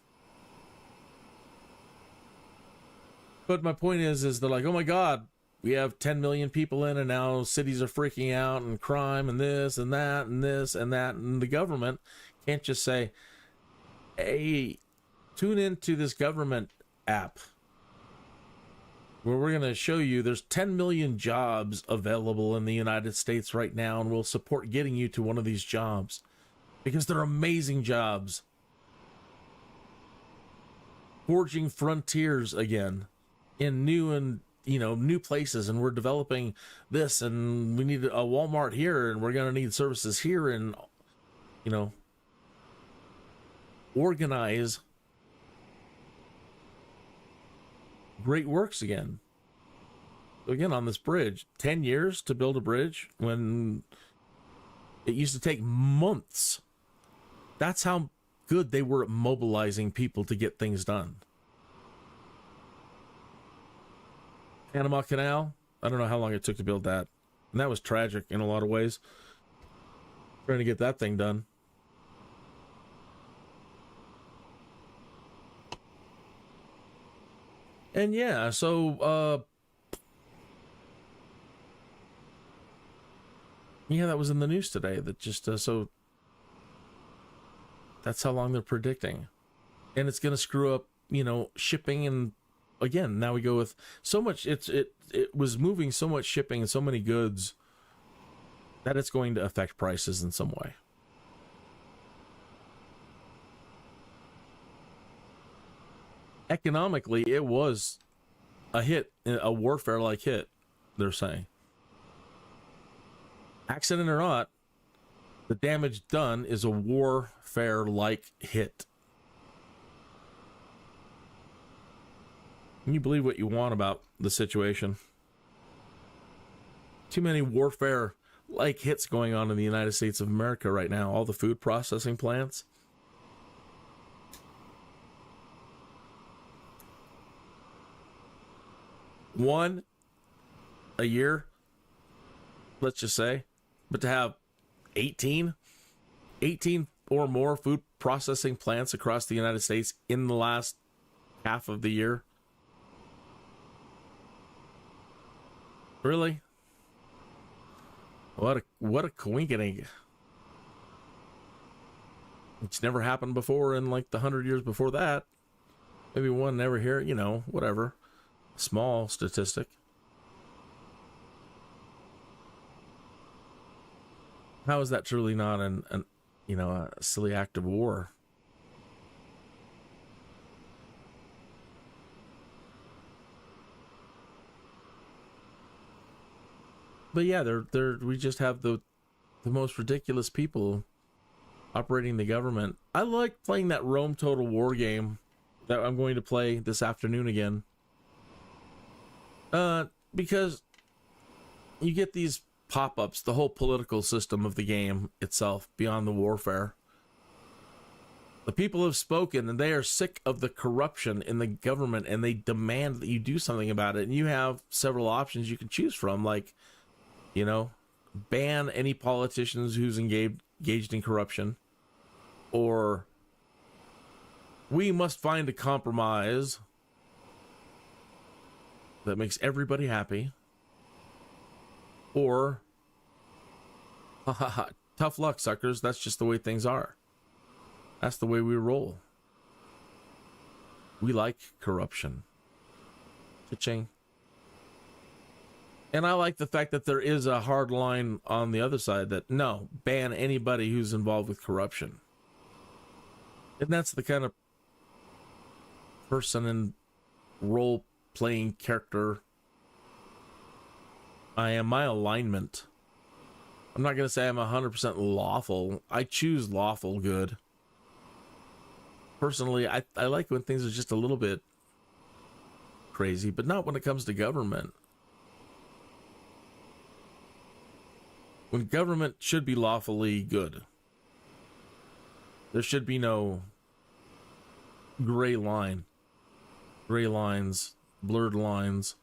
But my point is they're like, oh my God, we have 10 million people in, and now cities are freaking out, and crime, and this, and that, and this, and that, and the government can't just say, hey, tune into this government app where we're going to show you there's 10 million jobs available in the United States right now, and we'll support getting you to one of these jobs because they're amazing jobs. Forging frontiers again in new and, you know, new places, and we're developing this, and we need a Walmart here, and we're going to need services here, and, you know, organize great works again. Again, on this bridge, 10 years to build a bridge when it used to take months. That's how good they were at mobilizing people to get things done. Panama Canal, I don't know how long it took to build that. And that was tragic in a lot of ways. Trying to get that thing done. And yeah, so, yeah, that was in the news today. That just, so that's how long they're predicting. And it's going to screw up, you know, shipping. And again, now we go with so much, it was moving so much shipping and so many goods that it's going to affect prices in some way. Economically, it was a hit, a warfare-like hit, they're saying. Accident or not, the damage done is a warfare-like hit. Can you believe what you want about the situation? Too many warfare-like hits going on in the United States of America right now. All the food processing plants. One a year, let's just say, but to have 18 or more food processing plants across the United States in the last half of the year. Really? What a coincidence. It's never happened before in like the 100 years before that. Maybe one never here, you know, whatever. Small statistic. How is that truly not an you know, a silly act of war? But yeah, we just have the most ridiculous people operating the government. I like playing that Rome Total War game that I'm going to play this afternoon again. Because you get these pop-ups, the whole political system of the game itself, beyond the warfare, The people have spoken, and they are sick of the corruption in the government, and they demand that you do something about it. And you have several options you can choose from, like, ban any politicians who's engaged in corruption, or we must find a compromise that makes everybody happy, or tough luck, suckers. That's just the way things are. That's the way we roll. We like corruption. Cha-ching. And I like the fact that there is a hard line on the other side that, no, ban anybody who's involved with corruption. And that's the kind of person and role-playing character I am. My alignment. I'm not going to say I'm 100% lawful. I choose lawful good. Personally, I like when things are just a little bit crazy, but not when it comes to government. When government should be lawfully good. There should be no gray line. Gray lines, blurred lines.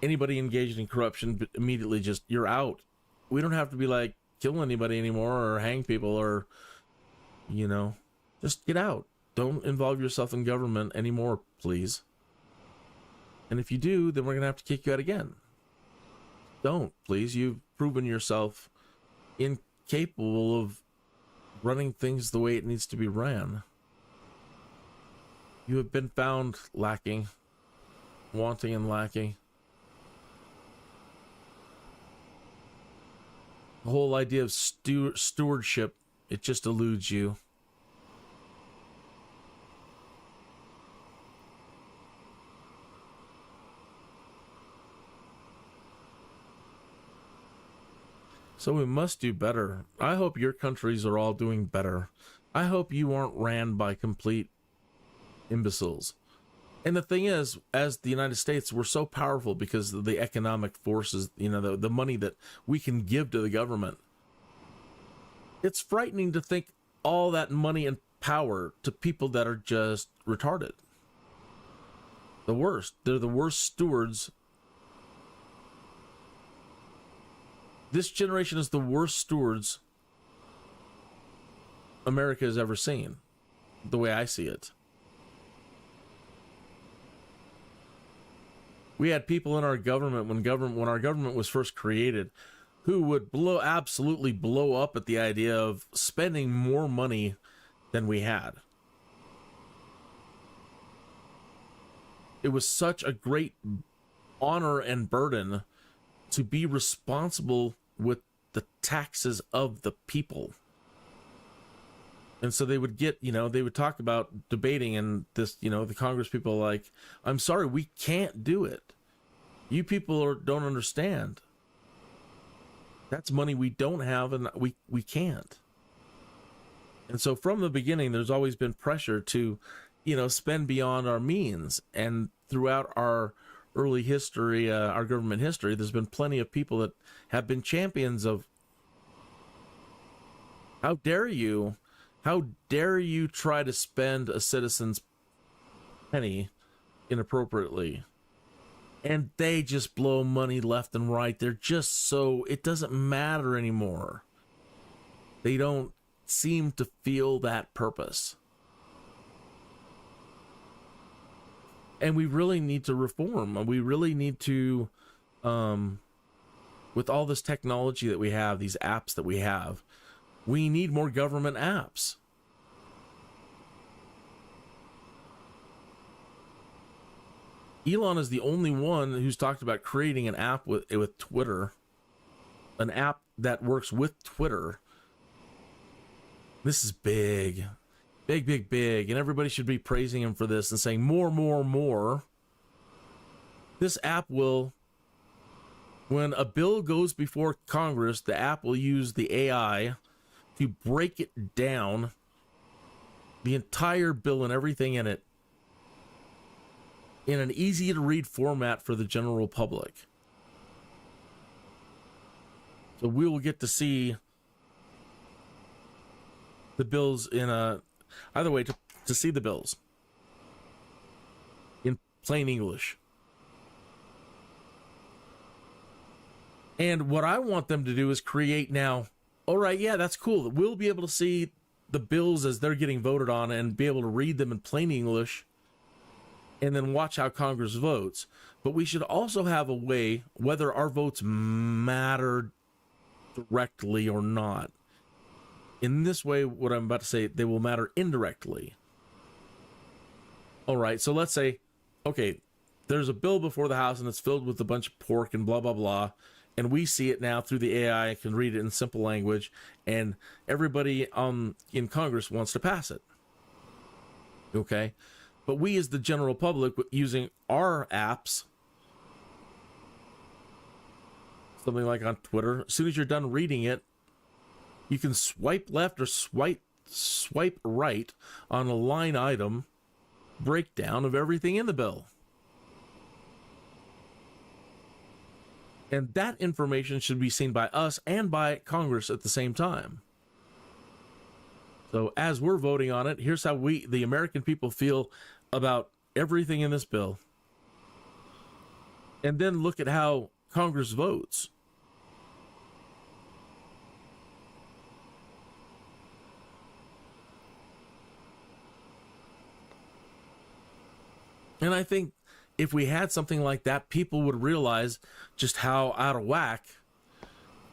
Anybody engaged in corruption, immediately just, you're out. We don't have to be like, kill anybody anymore or hang people or, just get out. Don't involve yourself in government anymore, please. And if you do, then we're going to have to kick you out again. Don't, please. You've proven yourself incapable of running things the way it needs to be ran. You have been found lacking, wanting and lacking. The whole idea of stewardship, it just eludes you. So we must do better. I hope your countries are all doing better. I hope you aren't ran by complete imbeciles. And the thing is, as the United States, we're so powerful because of the economic forces, the money that we can give to the government. It's frightening to think all that money and power to people that are just retarded. The worst. They're the worst stewards. This generation is the worst stewards America has ever seen, the way I see it. We had people in our government when our government was first created who would absolutely blow up at the idea of spending more money than we had. It was such a great honor and burden to be responsible with the taxes of the people. And so they would get, they would talk about debating, and this, the Congress people are like, I'm sorry, we can't do it. You people don't understand. That's money we don't have, and we can't. And so from the beginning, there's always been pressure to, spend beyond our means. And throughout our early history, our government history, there's been plenty of people that have been champions of, how dare you try to spend a citizen's penny inappropriately? And they just blow money left and right. They're just it doesn't matter anymore. They don't seem to feel that purpose. And we really need to reform. We really need to, with all this technology that we have, these apps that we have, we need more government apps. Elon is the only one who's talked about creating an app with Twitter, an app that works with Twitter. This is big, and everybody should be praising him for this and saying more. This app will, when a bill goes before Congress, the app will use the AI to break it down, the entire bill and everything in it, in an easy to read format for the general public. So we will get to see the bills in a, either way, to see the bills in plain English. And what I want them to do is create now, all right, yeah, that's cool. We'll be able to see the bills as they're getting voted on and be able to read them in plain English and then watch how Congress votes. But we should also have a way, whether our votes matter directly or not. In this way, what I'm about to say, they will matter indirectly. All right, so let's say, okay, there's a bill before the House and it's filled with a bunch of pork and blah, blah, blah. And we see it now through the AI and can read it in simple language. And everybody in Congress wants to pass it. Okay? But we as the general public, using our apps, something like on Twitter, as soon as you're done reading it, you can swipe left or swipe right on a line item breakdown of everything in the bill. And that information should be seen by us and by Congress at the same time. So as we're voting on it, here's how we, the American people, feel about everything in this bill. And then look at how Congress votes. And I think if we had something like that, people would realize just how out of whack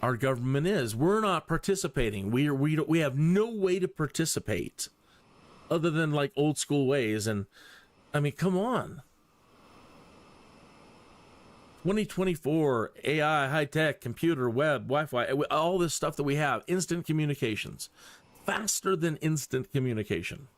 our government is. We're not participating. We have no way to participate other than like old school ways. And I mean, come on. 2024, AI, high tech, computer, web, Wi-Fi, all this stuff that we have, instant communications, faster than instant communication.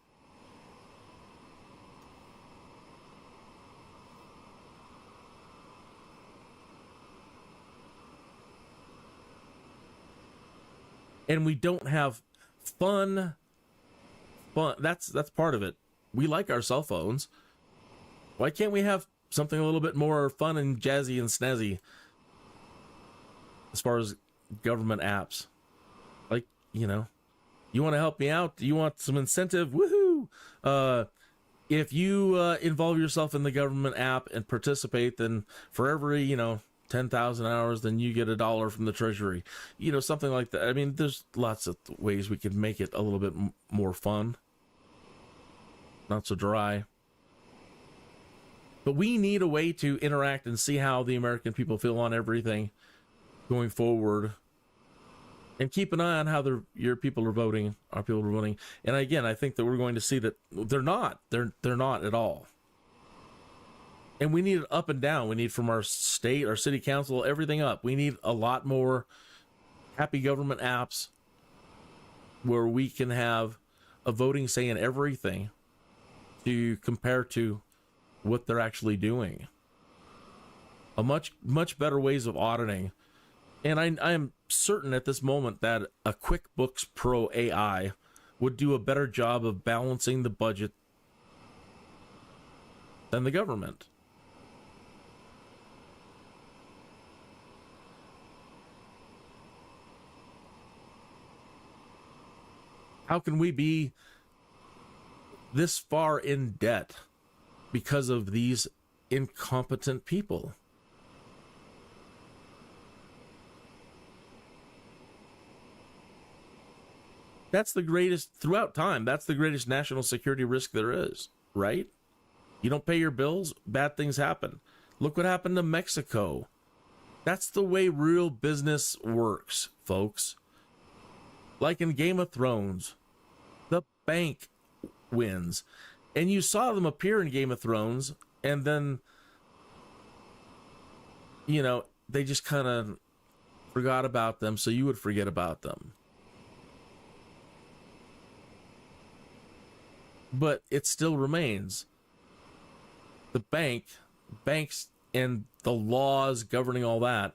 And we don't have fun. That's part of it. We like our cell phones. Why can't we have something a little bit more fun and jazzy and snazzy as far as government apps? Like, you want to help me out? Do you want some incentive? Woohoo! If you involve yourself in the government app and participate, then for every, 10,000 hours, then you get $1 from the treasury, something like that. I mean, there's lots of ways we could make it a little bit more fun, not so dry. But we need a way to interact and see how the American people feel on everything going forward, and keep an eye on how your people are voting, our people are voting. And again, I think that we're going to see that they're not at all. And we need it up and down. We need from our state, our city council, everything up. We need a lot more happy government apps where we can have a voting say in everything to compare to what they're actually doing. A much better ways of auditing. And I am certain at this moment that a QuickBooks Pro AI would do a better job of balancing the budget than the government. How can we be this far in debt because of these incompetent people? That's the greatest, throughout time, that's the greatest national security risk there is, right? You don't pay your bills, bad things happen. Look what happened to Mexico. That's the way real business works, folks. Like in Game of Thrones, the bank wins. And you saw them appear in Game of Thrones, and then, they just kind of forgot about them, so you would forget about them. But it still remains. The banks and the laws governing all that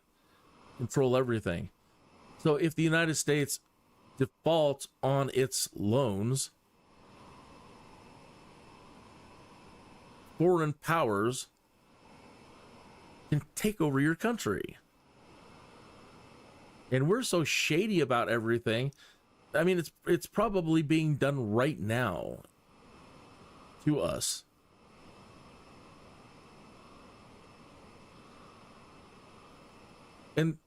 control everything. So if the United States defaults on its loans, foreign powers can take over your country. And we're so shady about everything I mean, it's probably being done right now to us. And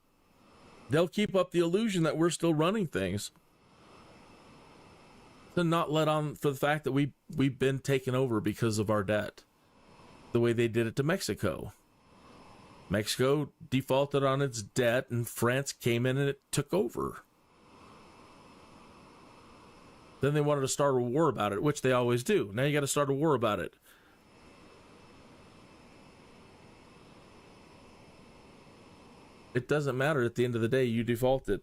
they'll keep up the illusion that we're still running things to not let on for the fact that we've been taken over because of our debt, the way they did it to Mexico. Mexico defaulted on its debt, and France came in and it took over. Then they wanted to start a war about it, which they always do. Now you got to start a war about it. It doesn't matter. At the end of the day, you defaulted.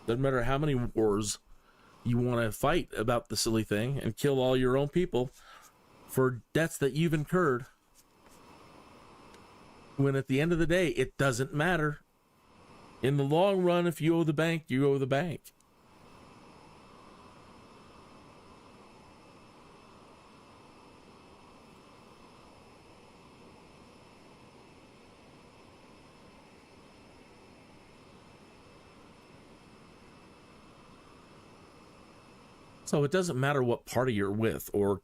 Doesn't matter how many wars you want to fight about the silly thing and kill all your own people for debts that you've incurred. When at the end of the day, it doesn't matter. In the long run, if you owe the bank, you owe the bank. So it doesn't matter what party you're with or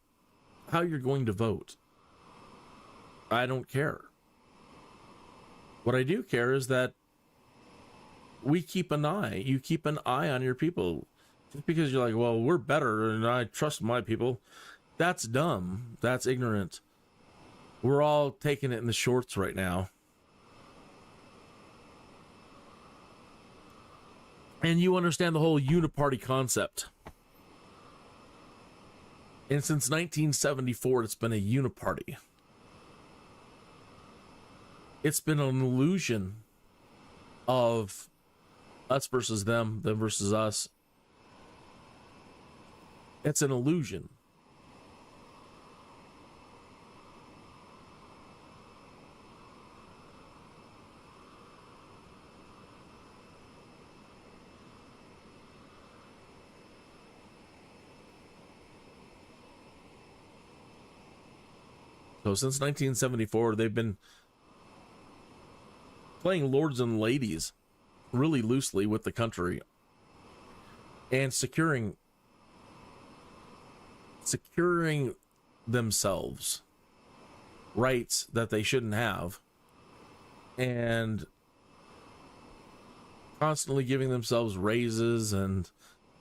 how you're going to vote. I don't care. What I do care is that you keep an eye on your people. Just because you're like, well, we're better and I trust my people. That's dumb. That's ignorant. We're all taking it in the shorts right now. And you understand the whole uniparty concept. And since 1974, it's been a uniparty. It's been an illusion of us versus them versus us. It's an illusion. So since 1974, they've been playing lords and ladies really loosely with the country and securing themselves rights that they shouldn't have, and constantly giving themselves raises, and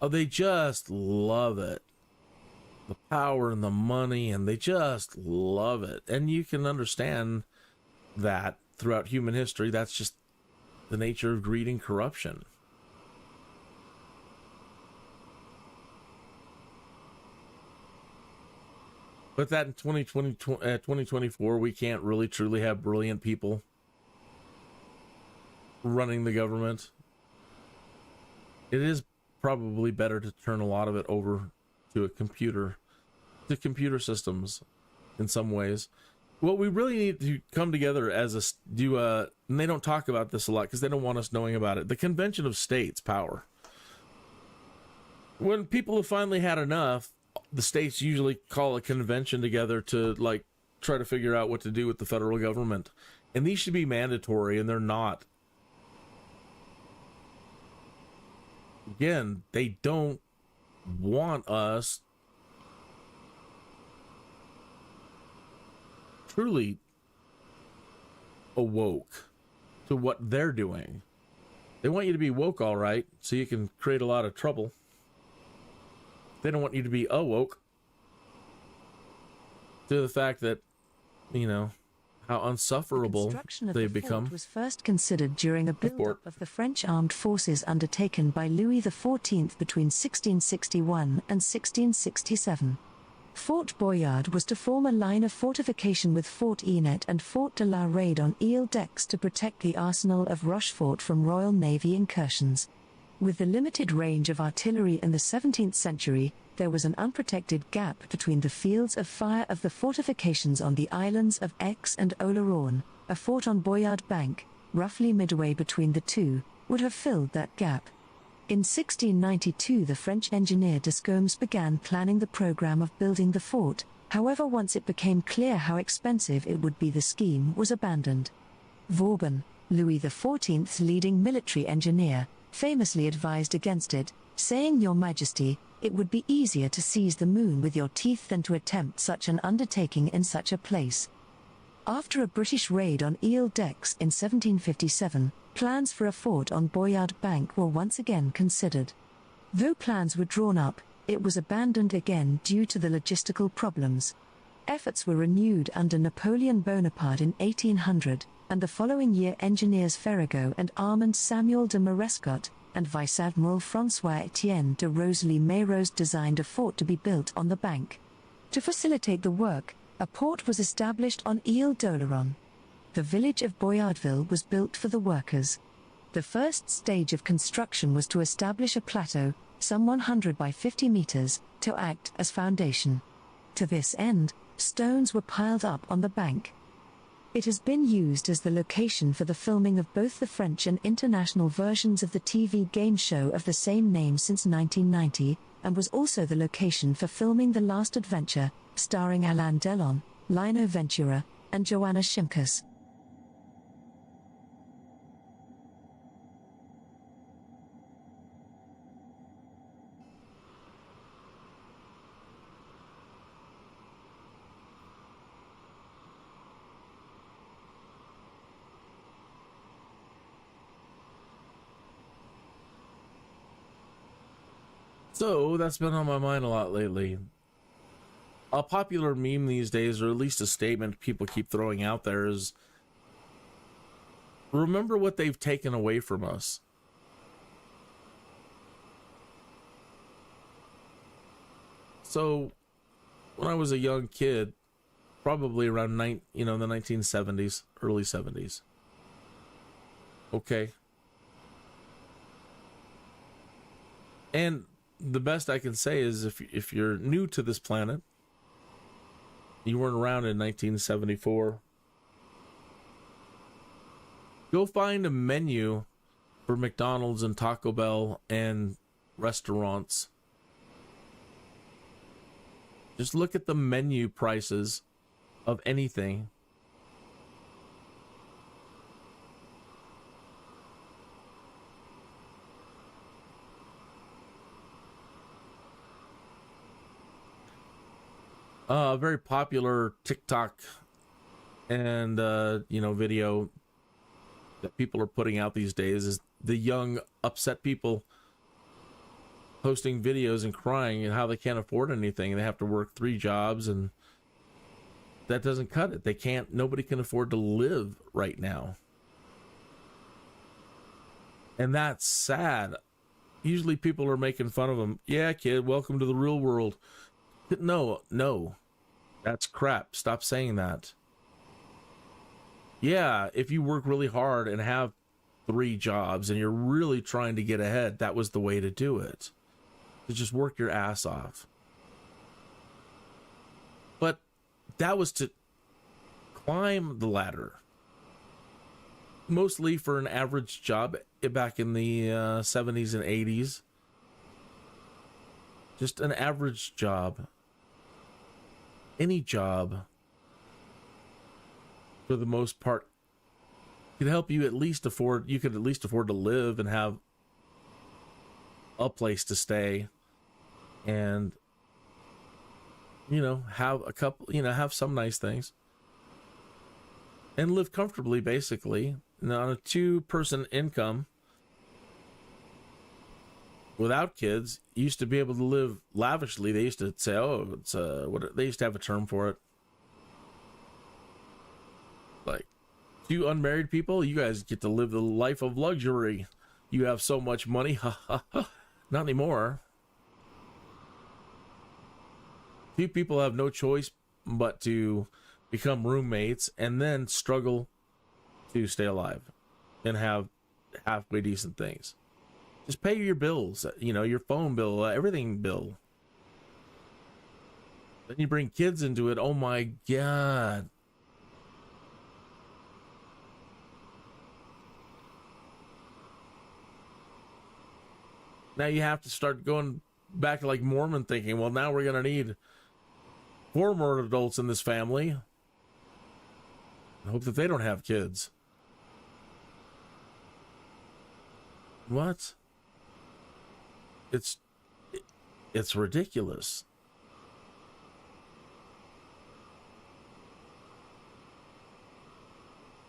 they just love it. The power and the money, and they just love it. And you can understand that throughout human history. That's just the nature of greed and corruption. But that in 2024, we can't really truly have brilliant people running the government. It is probably better to turn a lot of it over to computer systems in some ways. What we really need to come together as and they don't talk about this a lot because they don't want us knowing about it. The Convention of States power. When people have finally had enough, the states usually call a convention together to try to figure out what to do with the federal government. And these should be mandatory, and they're not. Again, they don't want us truly awoke to what they're doing. They want you to be woke, all right, so you can create a lot of trouble. They don't want you to be awoke to the fact that, how unsufferable they've become. Fort was first considered during a build-up of the French armed forces undertaken by Louis XIV between 1661 and 1667. Fort Boyard was to form a line of fortification with Fort Enet and Fort de la Rade on Ile d'Aix to protect the arsenal of Rochefort from Royal Navy incursions. With the limited range of artillery in the 17th century, there was an unprotected gap between the fields of fire of the fortifications on the islands of Aix and Oleron. A fort on Boyard Bank, roughly midway between the two, would have filled that gap. In 1692, the French engineer Descombes began planning the program of building the fort. However, once it became clear how expensive it would be, the scheme was abandoned. Vauban, Louis XIV's leading military engineer, famously advised against it, saying, "Your Majesty, it would be easier to seize the moon with your teeth than to attempt such an undertaking in such a place." After a British raid on Eel Decks in 1757, plans for a fort on Boyard Bank were once again considered. Though plans were drawn up, it was abandoned again due to the logistical problems. Efforts were renewed under Napoleon Bonaparte in 1800, and the following year engineers Ferrago and Armand Samuel de Marescot and Vice Admiral François-Étienne de Rosalie-Mayrose designed a fort to be built on the bank. To facilitate the work, a port was established on Ile d'Oléron. The village of Boyardville was built for the workers. The first stage of construction was to establish a plateau, some 100 by 50 meters, to act as foundation. To this end, stones were piled up on the bank. It has been used as the location for the filming of both the French and international versions of the TV game show of the same name since 1990, and was also the location for filming The Last Adventure, starring Alain Delon, Lino Ventura, and Joanna Shimkus. So that's been on my mind a lot lately. A popular meme these days, or at least a statement people keep throwing out there, is remember what they've taken away from us. So when I was a young kid, probably around the 1970s, early 70s. Okay. And the best I can say is if you're new to this planet, you weren't around in 1974, go find a menu for McDonald's and Taco Bell and restaurants. Just look at the menu prices of anything. A very popular TikTok and video that people are putting out these days is the young upset people posting videos and crying and how they can't afford anything. They have to work 3 jobs, and that doesn't cut it. Nobody can afford to live right now. And that's sad. Usually people are making fun of them. Yeah, kid, welcome to the real world. No, that's crap. Stop saying that. Yeah, if you work really hard and have 3 jobs and you're really trying to get ahead, that was the way to do it. To just work your ass off. But that was to climb the ladder. Mostly for an average job back in the 70s and 80s. Just an average job. Any job, for the most part, could help you at least afford to live and have a place to stay, and have a couple, have some nice things, and live comfortably, basically. Now, on a 2-person income without kids, you used to be able to live lavishly. They used to say, they used to have a term for it. Like, 2 unmarried people, you guys get to live the life of luxury. You have so much money. Not anymore. 2 people have no choice but to become roommates and then struggle to stay alive and have halfway decent things. Just pay your bills, your phone bill, everything bill. Then you bring kids into it. Oh my God. Now you have to start going back to like Mormon thinking, well, now we're going to need 4 more adults in this family. I hope that they don't have kids. What? It's ridiculous.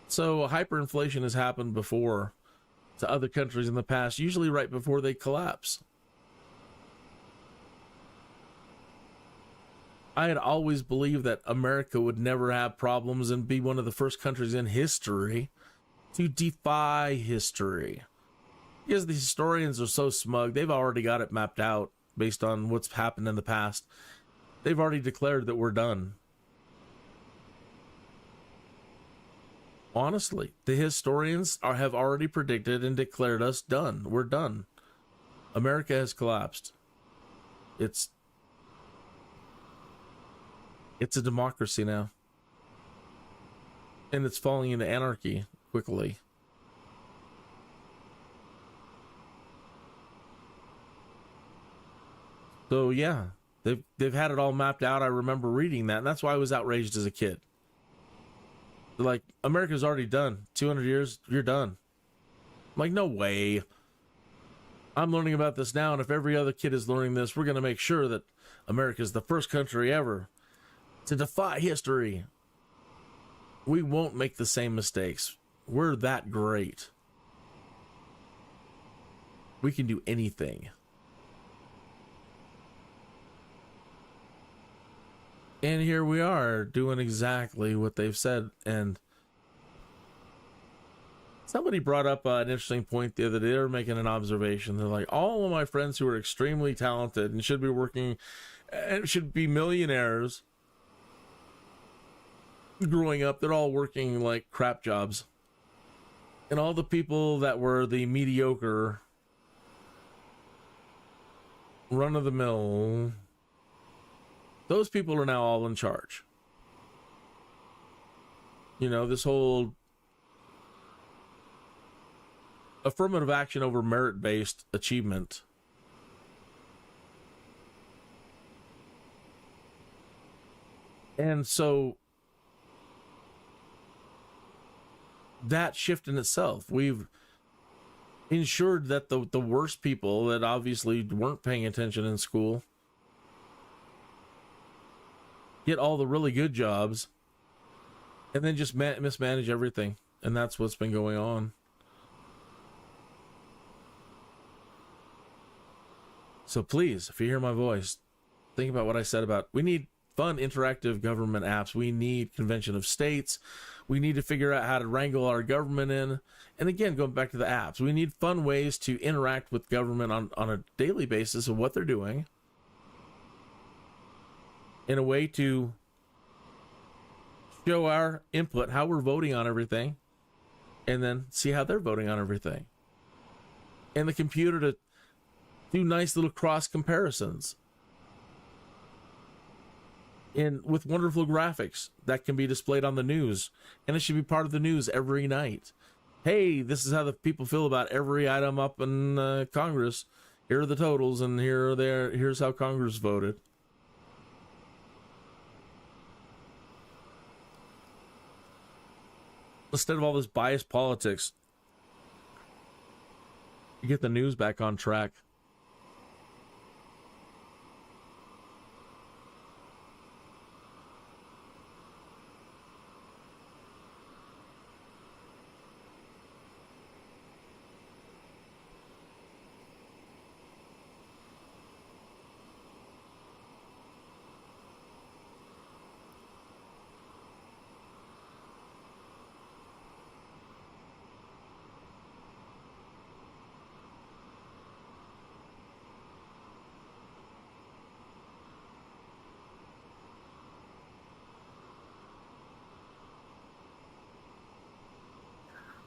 So hyperinflation has happened before to other countries in the past, usually right before they collapse. I had always believed that America would never have problems and be one of the first countries in history to defy history. Because the historians are so smug, they've already got it mapped out based on what's happened in the past. They've already declared that we're done. Honestly, the historians have already predicted and declared us done. We're done. America has collapsed. It's a democracy now. And it's falling into anarchy quickly. So yeah, they've had it all mapped out. I remember reading that, and that's why I was outraged as a kid. They're like, America's already done. 200 years, you're done. I'm like, no way. I'm learning about this now, and if every other kid is learning this, we're going to make sure that America's the first country ever to defy history. We won't make the same mistakes. We're that great. We can do anything. And here we are doing exactly what they've said. And somebody brought up an interesting point the other day. They were making an observation. They're like, all of my friends who are extremely talented and should be working and should be millionaires growing up, they're all working like crap jobs. And all the people that were the mediocre, run-of-the-mill, those people are now all in charge. You know, this whole affirmative action over merit-based achievement. And so that shift in itself, we've ensured that the worst people that obviously weren't paying attention in school get all the really good jobs and then just mismanage everything. And that's what's been going on. So please, if you hear my voice, think about what I said about we need fun, interactive government apps. We need convention of states. We need to figure out how to wrangle our government in. And again, going back to the apps, we need fun ways to interact with government on a daily basis of what they're doing, in a way to show our input, how we're voting on everything, and then see how they're voting on everything. And the computer to do nice little cross comparisons. And with wonderful graphics that can be displayed on the news. And it should be part of the news every night. Hey, this is how the people feel about every item up in Congress. Here are the totals, and here's how Congress voted. Instead of all this biased politics, you get the news back on track.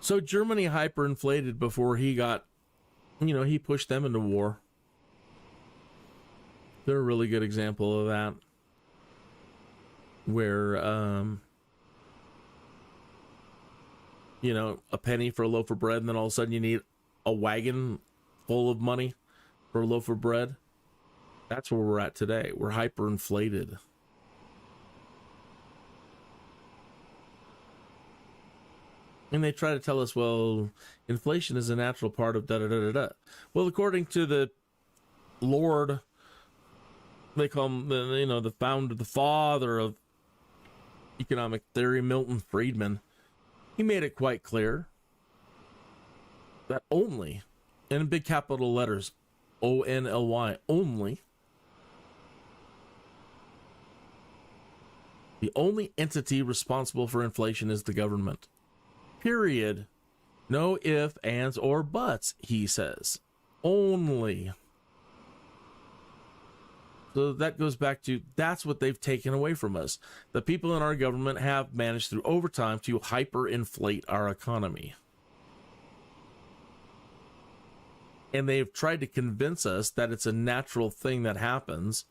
So Germany hyperinflated before he got, he pushed them into war. They're a really good example of that. Where, a penny for a loaf of bread, and then all of a sudden you need a wagon full of money for a loaf of bread. That's where we're at today. We're hyperinflated. And they try to tell us, well, inflation is a natural part of da-da-da-da-da. Well, according to the Lord, they call him, the father of economic theory, Milton Friedman, he made it quite clear that only, and in big capital letters, ONLY, only, the only entity responsible for inflation is the government. Period. No ifs, ands, or buts, he says. Only. So that goes back to, that's what they've taken away from us. The people in our government have managed through overtime to hyperinflate our economy. And they've tried to convince us that it's a natural thing that happens.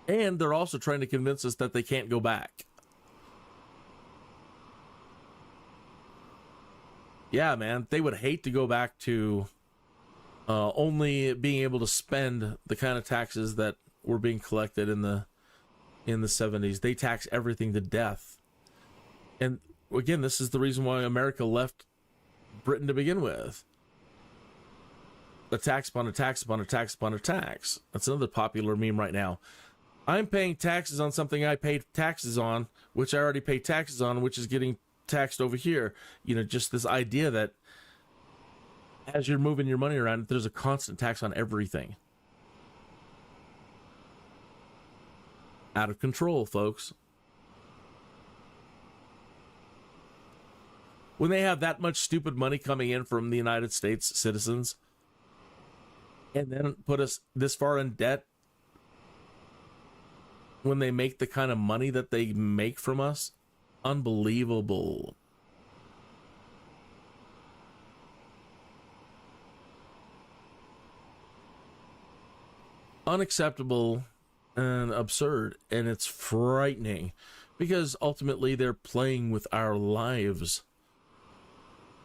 And they're also trying to convince us that they can't go back. Yeah, man, they would hate to go back to only being able to spend the kind of taxes that were being collected in the 70s. They tax everything to death. And again, this is the reason why America left Britain to begin with. A tax upon a tax upon a tax upon a tax. That's another popular meme right now. I'm paying taxes on something I paid taxes on, which I already paid taxes on, which is getting taxed over here. Just this idea that as you're moving your money around, there's a constant tax on everything. Out of control, folks. When they have that much stupid money coming in from the United States citizens, and then put us this far in debt, when they make the kind of money that they make from us, unbelievable. Unacceptable and absurd, and it's frightening because ultimately they're playing with our lives.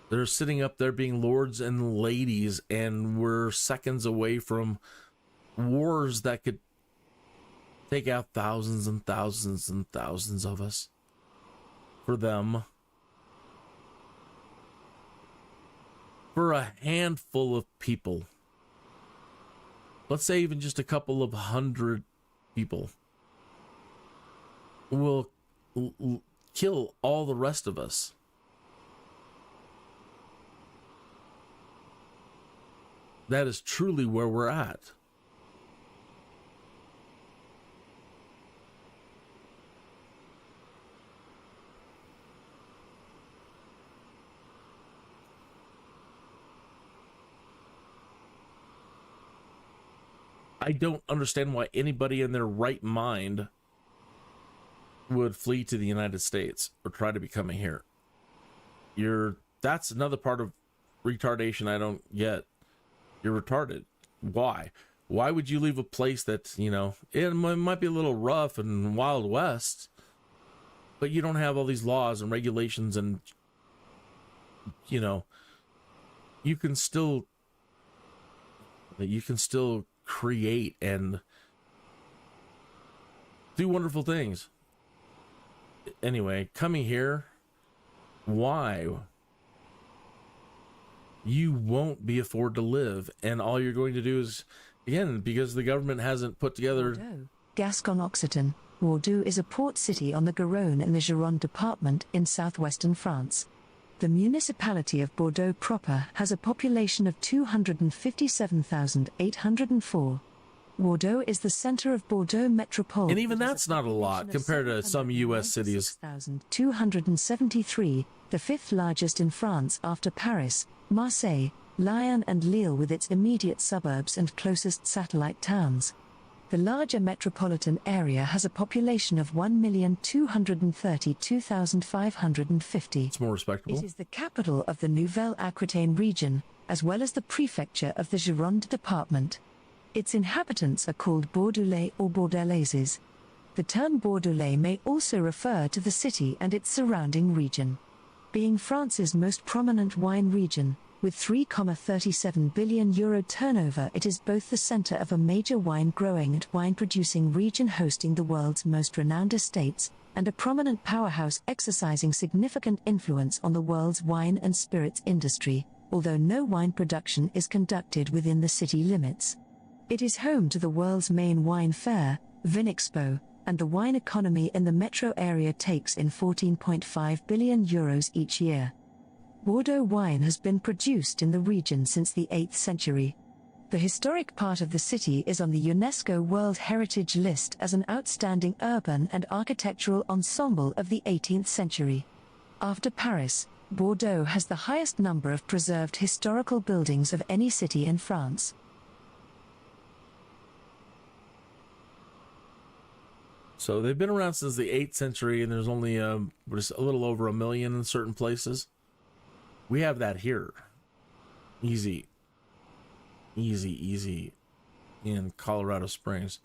They're sitting up there being lords and ladies, and we're seconds away from wars that could take out thousands and thousands and thousands of us for them. For a handful of people. Let's say even just a couple of hundred people will kill all the rest of us. That is truly where we're at. I don't understand why anybody in their right mind would flee to the United States or try to be coming here. That's another part of retardation I don't get. You're retarded. Why? Why would you leave a place that, it might be a little rough and Wild West, but you don't have all these laws and regulations and, you can still create and do wonderful things. Anyway, coming here, why? You won't be afford to live, and all you're going to do is, again, because the government hasn't put together... Bordeaux. Gascon-Occitan. Bordeaux is a port city on the Garonne in the Gironde department in southwestern France. The municipality of Bordeaux proper has a population of 257,804. Bordeaux is the center of Bordeaux Metropole. And even that's not a lot compared to some U.S. cities. 273, the fifth largest in France after Paris, Marseille, Lyon and Lille with its immediate suburbs and closest satellite towns. The larger metropolitan area has a population of 1,232,550. It's more respectable. It is the capital of the Nouvelle-Aquitaine region, as well as the prefecture of the Gironde department. Its inhabitants are called Bordelais or Bordelaises. The term Bordelais may also refer to the city and its surrounding region. Being France's most prominent wine region, with 3.37 billion euro turnover, it is both the center of a major wine-growing and wine-producing region hosting the world's most renowned estates, and a prominent powerhouse exercising significant influence on the world's wine and spirits industry. although no wine production is conducted within the city limits. It is home to the world's main wine fair, Vinexpo, and the wine economy in the metro area takes in €14.5 billion each year. Bordeaux wine has been produced in the region since the 8th century. The historic part of the city is on the UNESCO World Heritage List as an outstanding urban and architectural ensemble of the 18th century. After Paris, Bordeaux has the highest number of preserved historical buildings of any city in France. So they've been around since the 8th century, and there's only just a little over 1 million in certain places. We have that here. Easy in Colorado Springs.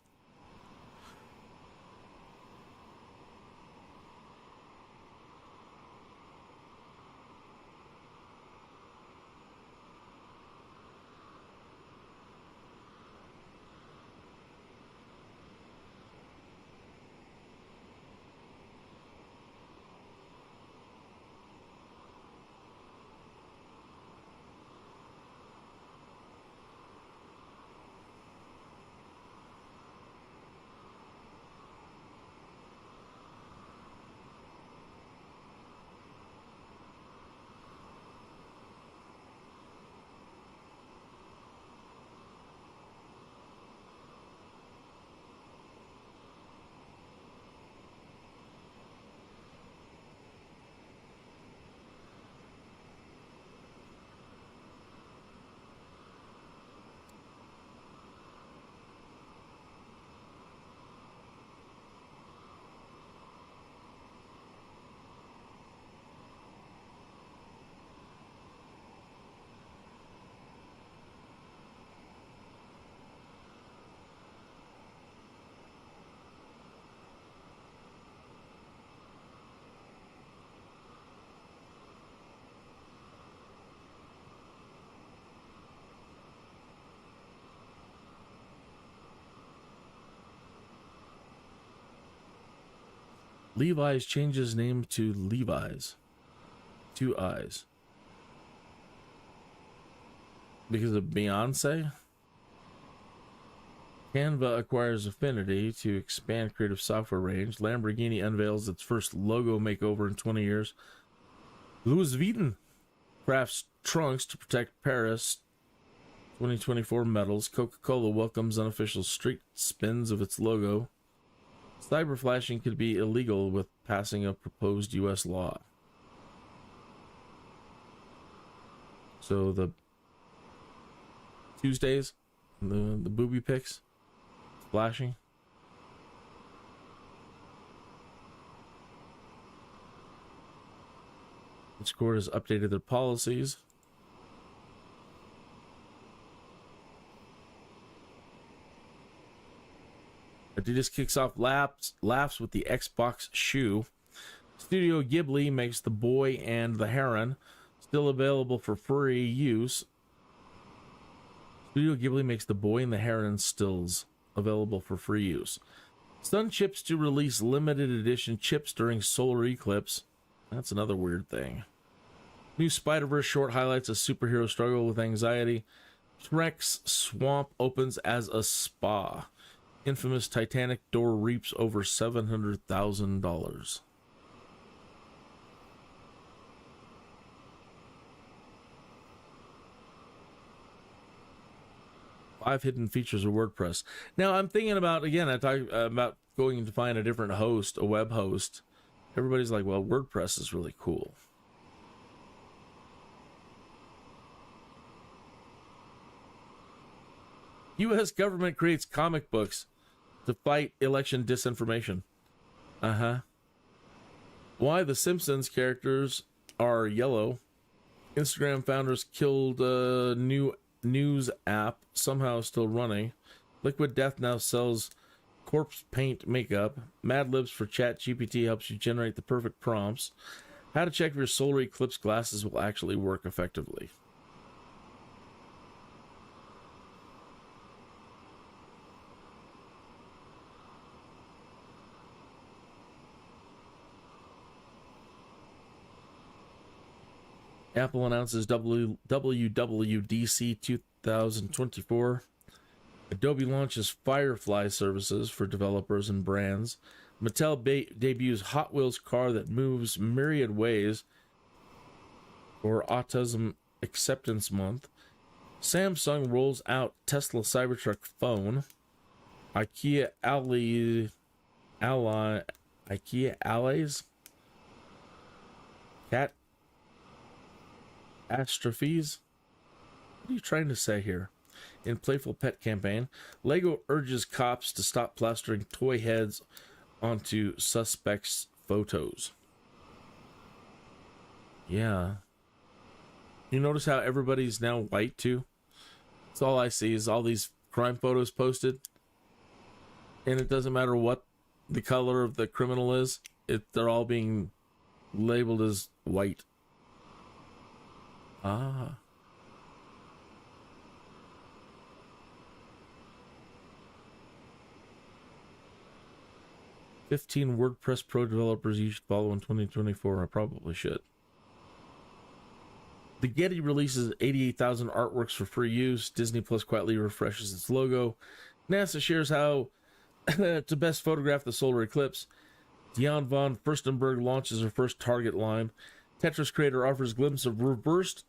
Levi's changes name to Levi's. 2 eyes. Because of Beyonce? Canva acquires Affinity to expand creative software range. Lamborghini unveils its first logo makeover in 20 years. Louis Vuitton crafts trunks to protect Paris 2024 medals. Coca-Cola welcomes unofficial street spins of its logo. Cyber flashing could be illegal with passing a proposed U.S. law. So the Tuesdays, the booby pics, flashing. Each court has updated their policies. Adidas kicks off laughs with the Xbox shoe. Studio Ghibli makes The Boy and the Heron still available for free use. Studio Ghibli makes The Boy and the Heron stills available for free use. Sun chips to release limited edition chips during solar eclipse. That's another weird thing. New Spider-Verse short highlights a superhero struggle with anxiety. Shrek's swamp opens as a spa. Infamous Titanic door reaps over $700,000. Five hidden features of WordPress. Now I'm thinking about, again, I talked about going to find a different host, a web host. Everybody's like, well, WordPress is really cool. U.S. government creates comic books to fight election disinformation. Why the Simpsons characters are yellow. Instagram founders killed a new news app, somehow still running. Liquid Death now sells corpse paint makeup. Mad Libs for ChatGPT helps you generate the perfect prompts. How to check if your solar eclipse glasses will actually work effectively. Apple announces WWDC 2024. Adobe launches Firefly services for developers and brands. Mattel debuts Hot Wheels car that moves myriad ways for Autism Acceptance Month. Samsung rolls out Tesla Cybertruck phone. IKEA Allies. Cat Astrophes. What are you trying to say here? In playful pet campaign, Lego urges cops to stop plastering toy heads onto suspects' photos. Yeah. You notice how everybody's now white too? That's all I see is all these crime photos posted. And it doesn't matter what the color of the criminal is. They're all being labeled as white. Ah. "15 WordPress Pro developers you should follow in 2024. I probably should. The Getty releases 88,000 artworks for free use. Disney Plus quietly refreshes its logo. NASA shares how to best photograph the solar eclipse. Dion von Furstenberg launches her first Target line. Tetris creator offers glimpse of reversed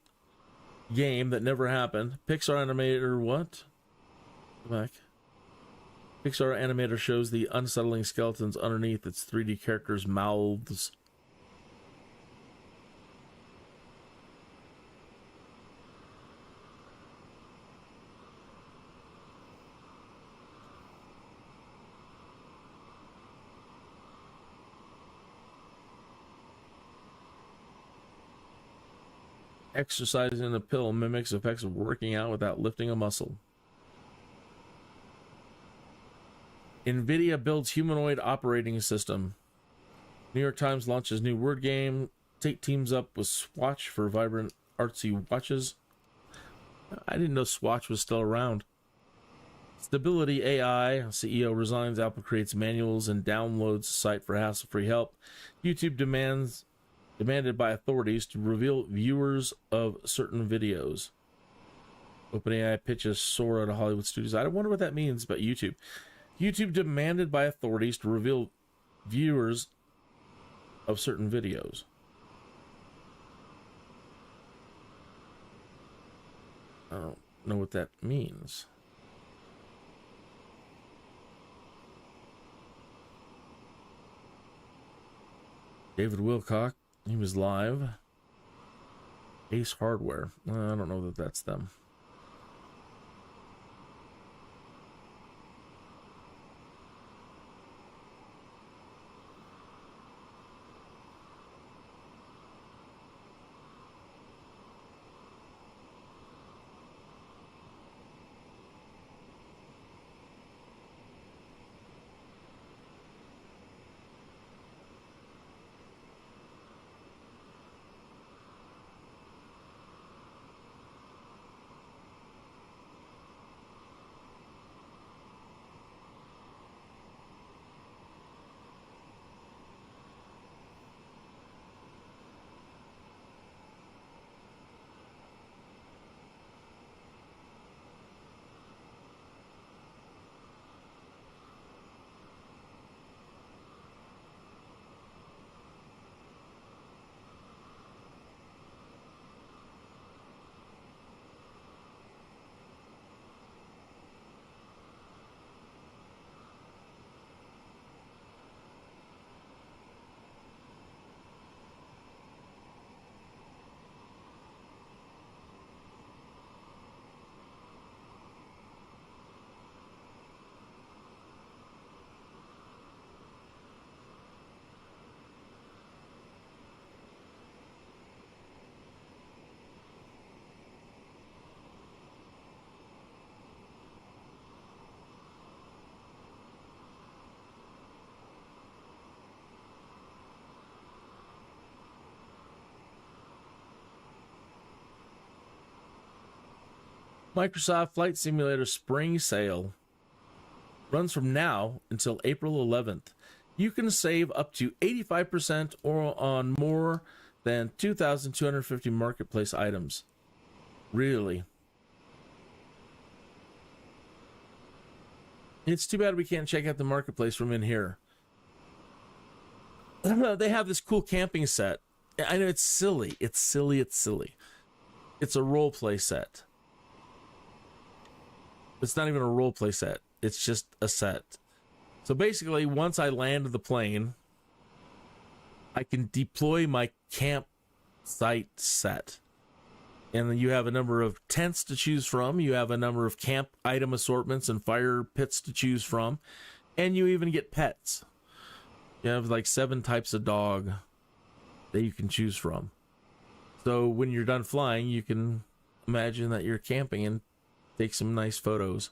game that never happened. Pixar animator what? Go back. Pixar animator shows the unsettling skeletons underneath its 3D characters' mouths. Exercising a pill mimics effects of working out without lifting a muscle. NVIDIA builds humanoid operating system. New York Times launches new word game. Tate teams up with Swatch for vibrant artsy watches. I didn't know Swatch was still around. Stability AI. CEO resigns. Apple creates manuals and downloads site for hassle-free help. YouTube demanded by authorities to reveal viewers of certain videos. OpenAI pitches Sora to Hollywood studios. I wonder what that means about YouTube. YouTube demanded by authorities to reveal viewers of certain videos. I don't know what that means. David Wilcock, he was live. Ace Hardware. I don't know that that's them. Microsoft Flight Simulator Spring Sale runs from now until April 11th. You can save up to 85% or on more than 2,250 marketplace items. Really? It's too bad we can't check out the marketplace from in here. They have this cool camping set. I know it's silly. It's silly. It's a role play set. It's not even a role play set. It's just a set. So basically, once I land the plane, I can deploy my campsite set. And then you have a number of tents to choose from. You have a number of camp item assortments and fire pits to choose from. And you even get pets. You have like 7 types of dog that you can choose from. So when you're done flying, you can imagine that you're camping and take some nice photos.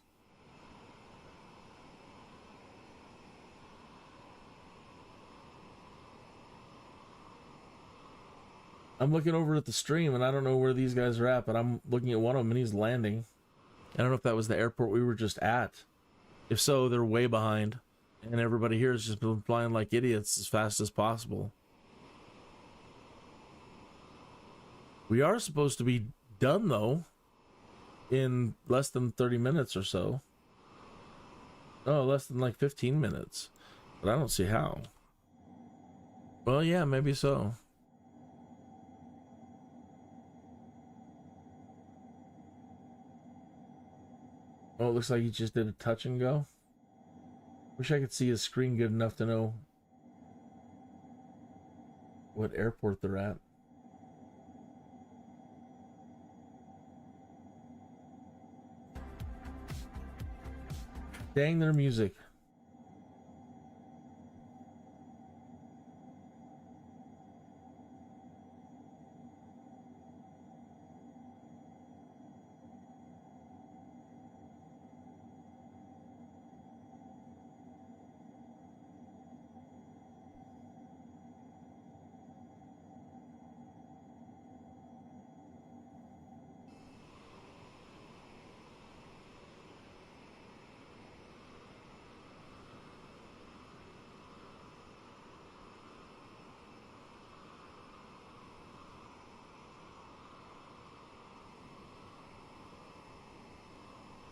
I'm looking over at the stream, and I don't know where these guys are at, but I'm looking at one of them, and he's landing. I don't know if that was the airport we were just at. If so, they're way behind, and everybody here has just been flying like idiots as fast as possible. We are supposed to be done, though, in less than 30 minutes or so. Oh, less than like 15 minutes. But I don't see how. Well, yeah, maybe so. Oh, it looks like he just did a touch and go. Wish I could see his screen good enough to know what airport they're at. Dang their music.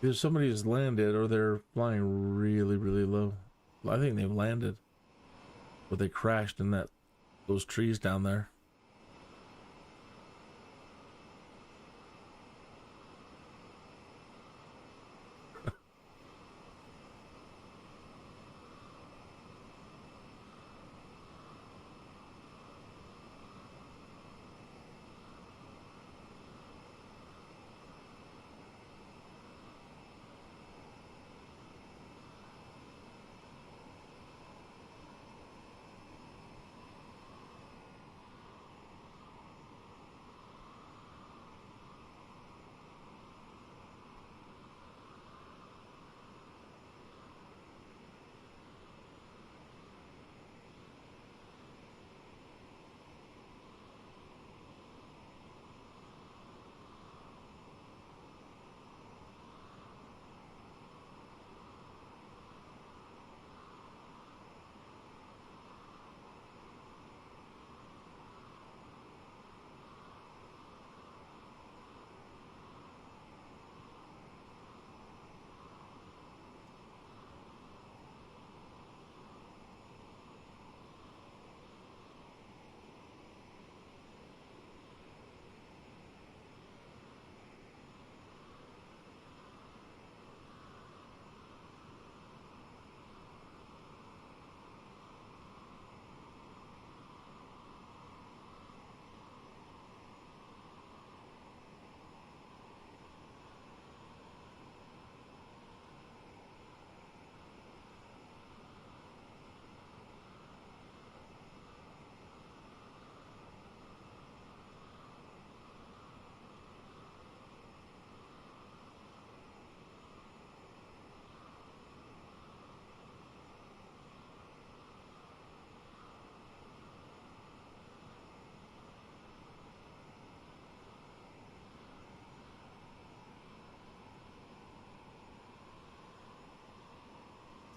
Either somebody has landed or they're flying really, really low. I think they've landed. But they crashed in those trees down there.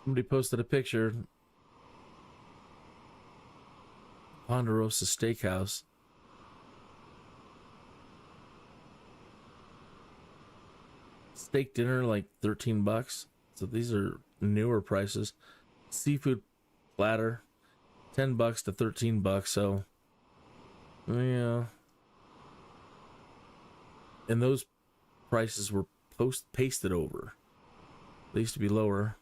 Somebody posted a picture. Ponderosa Steakhouse. Steak dinner like $13. So these are newer prices. Seafood platter, $10 to $13. So yeah, and those prices were pasted over. They used to be lower.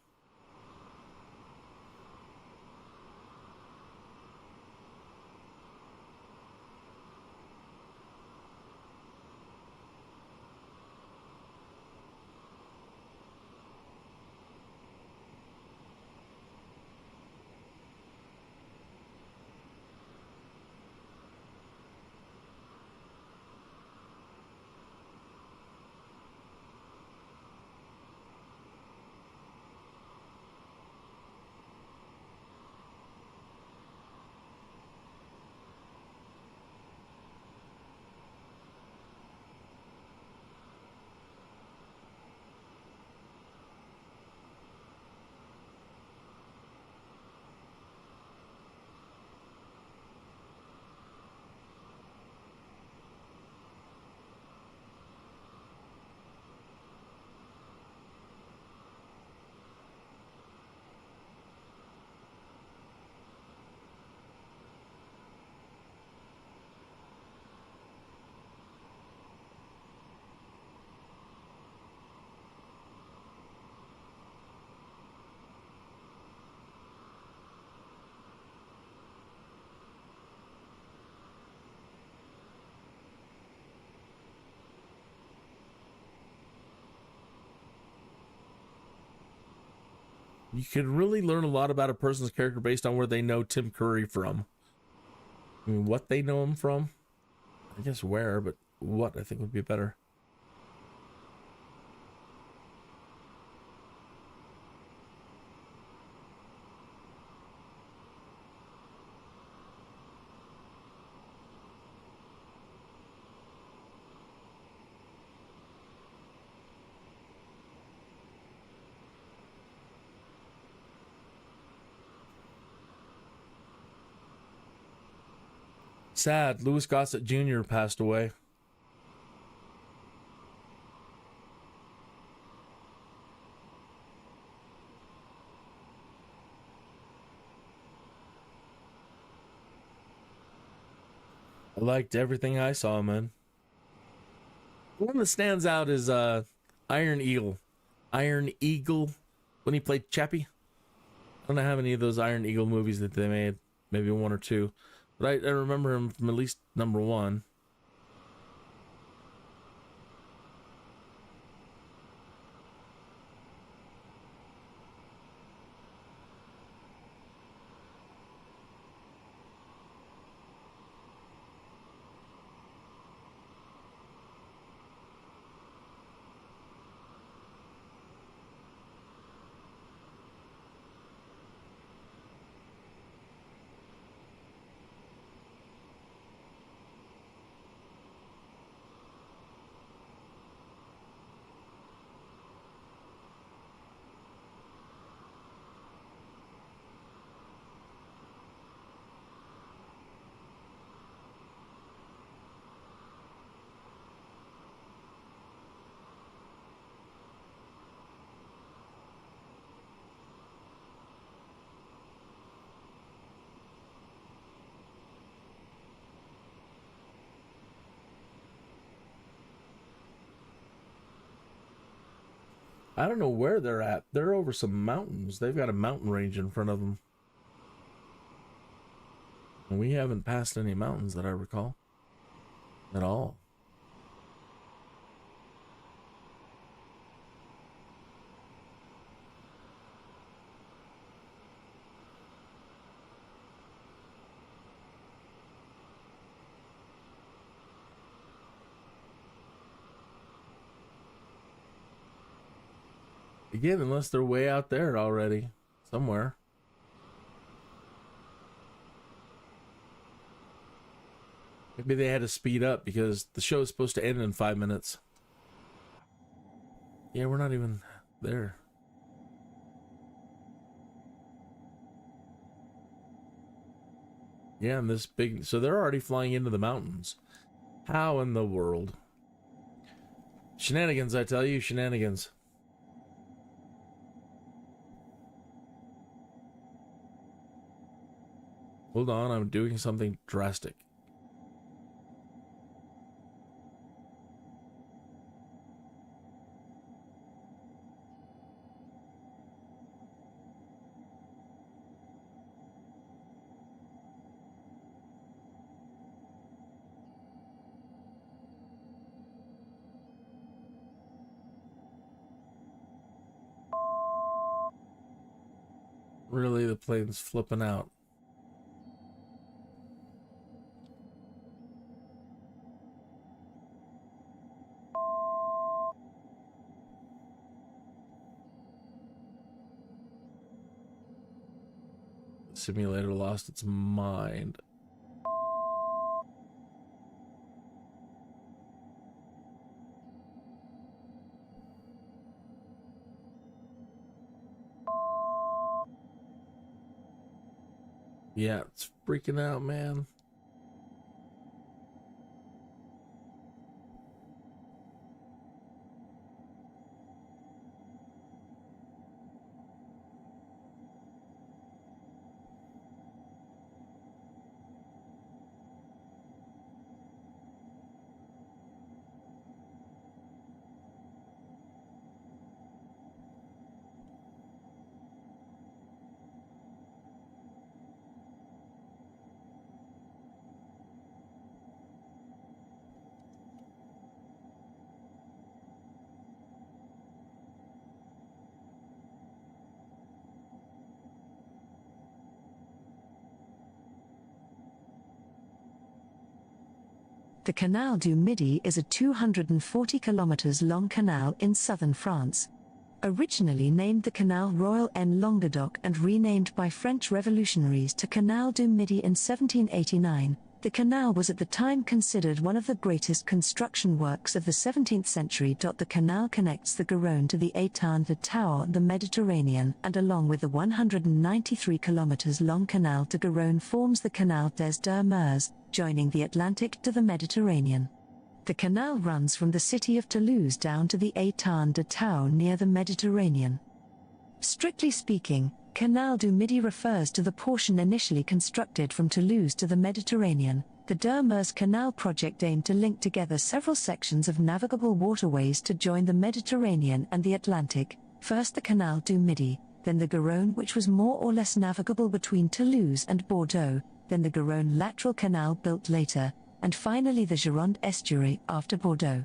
You can really learn a lot about a person's character based on where they know Tim Curry from. I mean, what they know him from? I guess where, but what I think would be better. Sad, Louis Gossett Jr. passed away. I liked everything I saw, man. The one that stands out is Iron Eagle. Iron Eagle, when he played Chappie. I don't know how many of those Iron Eagle movies that they made. Maybe one or two. But I remember him from at least number one. I don't know where they're at. They're over some mountains. They've got a mountain range in front of them. And we haven't passed any mountains that I recall. At all. Again, unless they're way out there already, somewhere. Maybe they had to speed up because the show is supposed to end in 5 minutes. Yeah, we're not even there. Yeah, and this big... So they're already flying into the mountains. How in the world? Shenanigans, I tell you, shenanigans. Hold on, I'm doing something drastic. Really, the plane's flipping out. The simulator lost its mind. Yeah, it's freaking out, man. The Canal du Midi is a 240 kilometers long canal in southern France. Originally named the Canal Royal en Languedoc and renamed by French revolutionaries to Canal du Midi in 1789, the canal was at the time considered one of the greatest construction works of the 17th century. The canal connects the Garonne to the Étang de Tours, the Mediterranean, and along with the 193 kilometers long Canal de Garonne forms the Canal des Deux Mers, joining the Atlantic to the Mediterranean. The canal runs from the city of Toulouse down to the Étang de Tours near the Mediterranean. Strictly speaking, Canal du Midi refers to the portion initially constructed from Toulouse to the Mediterranean. The Deux Mers Canal project aimed to link together several sections of navigable waterways to join the Mediterranean and the Atlantic, first the Canal du Midi, then the Garonne, which was more or less navigable between Toulouse and Bordeaux, then the Garonne lateral canal built later, and finally the Gironde estuary after Bordeaux.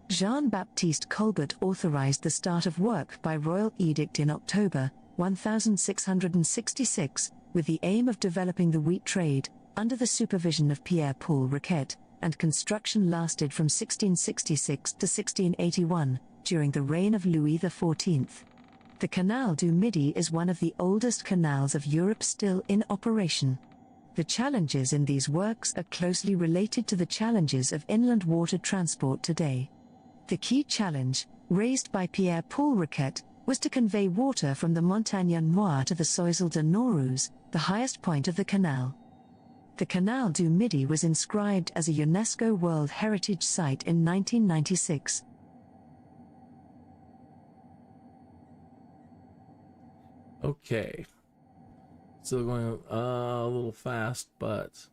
Jean-Baptiste Colbert authorized the start of work by royal edict in October 1666, with the aim of developing the wheat trade, under the supervision of Pierre-Paul Riquet, and construction lasted from 1666 to 1681, during the reign of Louis XIV. The Canal du Midi is one of the oldest canals of Europe still in operation. The challenges in these works are closely related to the challenges of inland water transport today. The key challenge, raised by Pierre-Paul Riquet, was to convey water from the Montagne Noire to the Soisel de Nauruze, the highest point of the canal. The Canal du Midi was inscribed as a UNESCO World Heritage Site in 1996. Okay. Still going a little fast, but...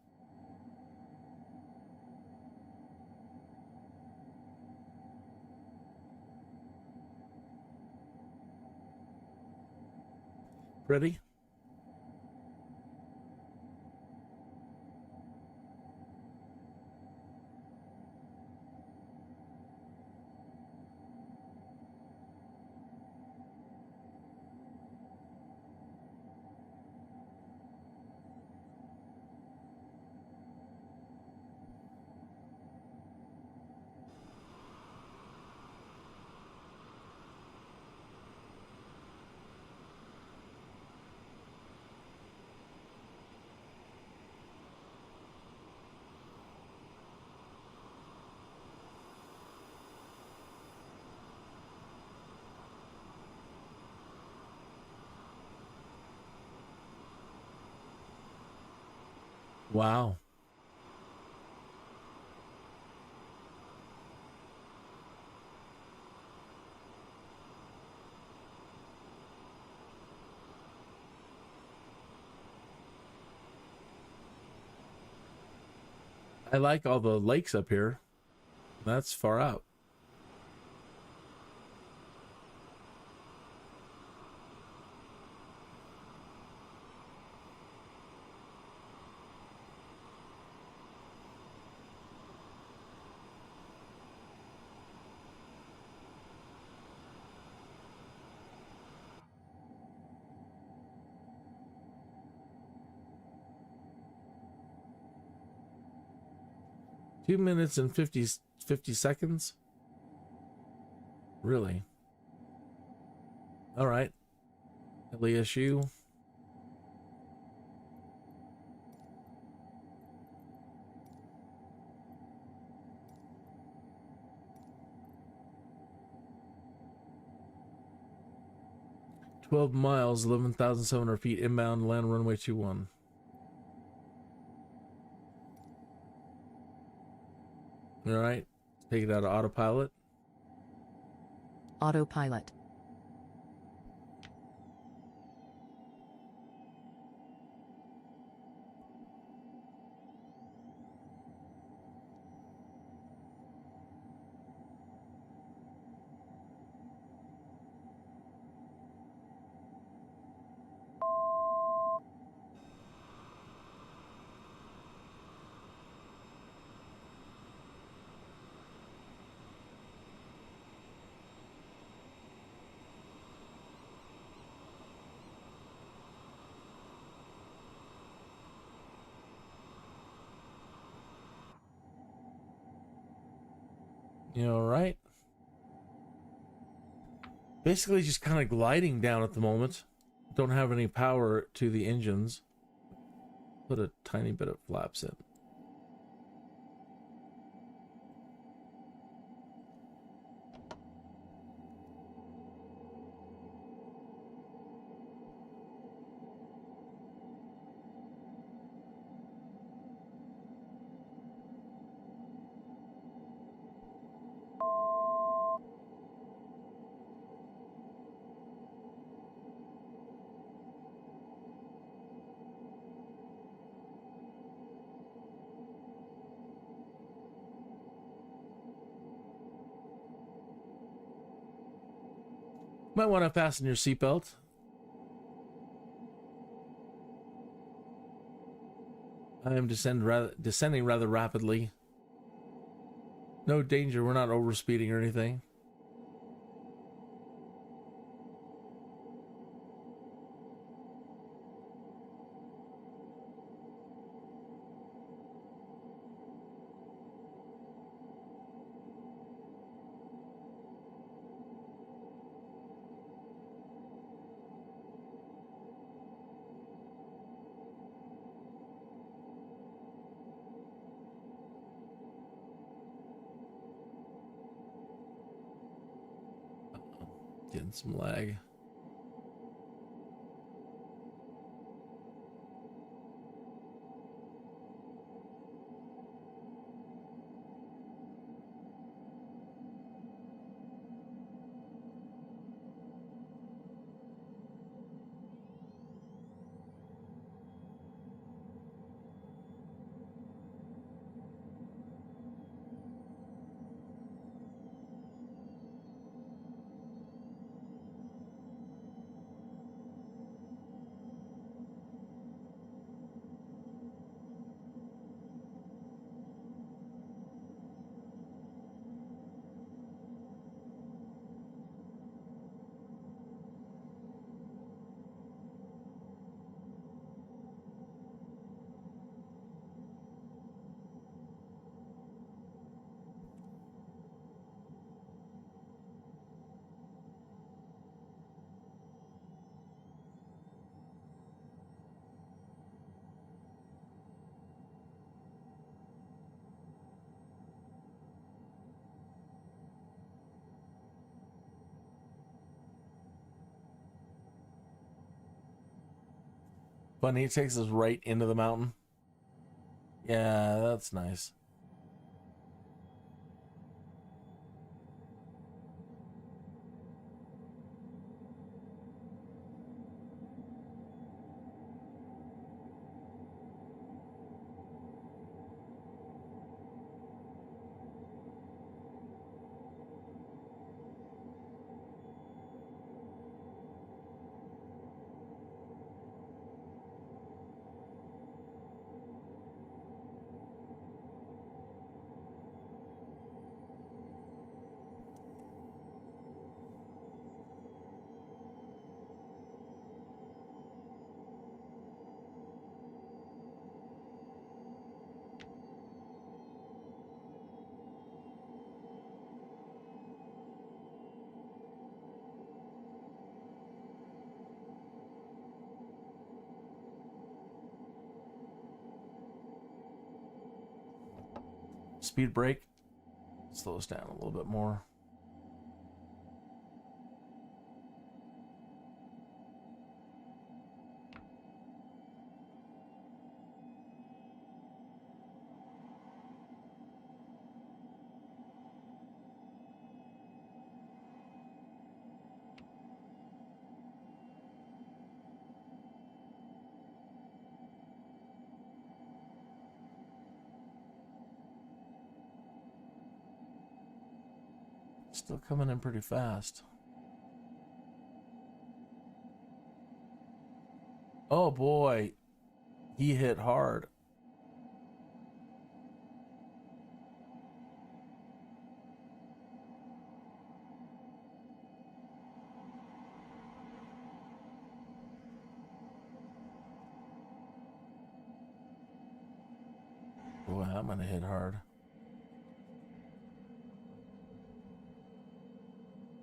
Ready? Wow. I like all the lakes up here. That's far out. Two minutes and 50 seconds? Really? All right. LESU. "12 miles, 11,700 feet inbound, land runway 21. All right. Take it out of autopilot. Autopilot. You all right? Basically just kind of gliding down at the moment. Don't have any power to the engines. Put a tiny bit of flaps in. Might want to fasten your seatbelt. I am descending rather rapidly. No danger, we're not overspeeding or anything. Getting some lag. Funny, it takes us right into the mountain. Yeah, that's nice. speed brake. Slow us down a little bit more. Still coming in pretty fast. Oh boy, he hit hard. Boy, I'm gonna hit hard.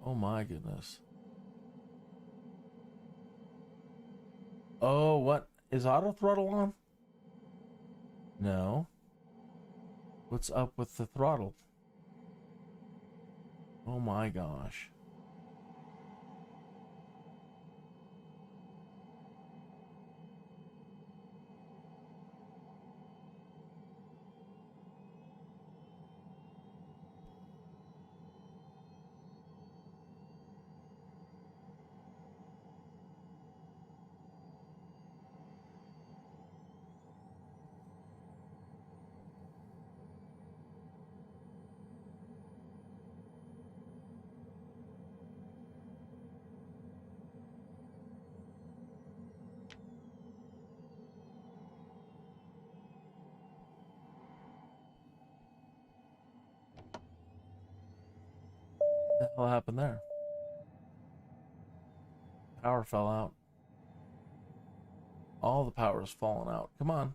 Oh my goodness. Oh, what? Is auto throttle on? No. What's up with the throttle? Oh my gosh. What the hell happened there? Power fell out. All the power's fallen out. Come on.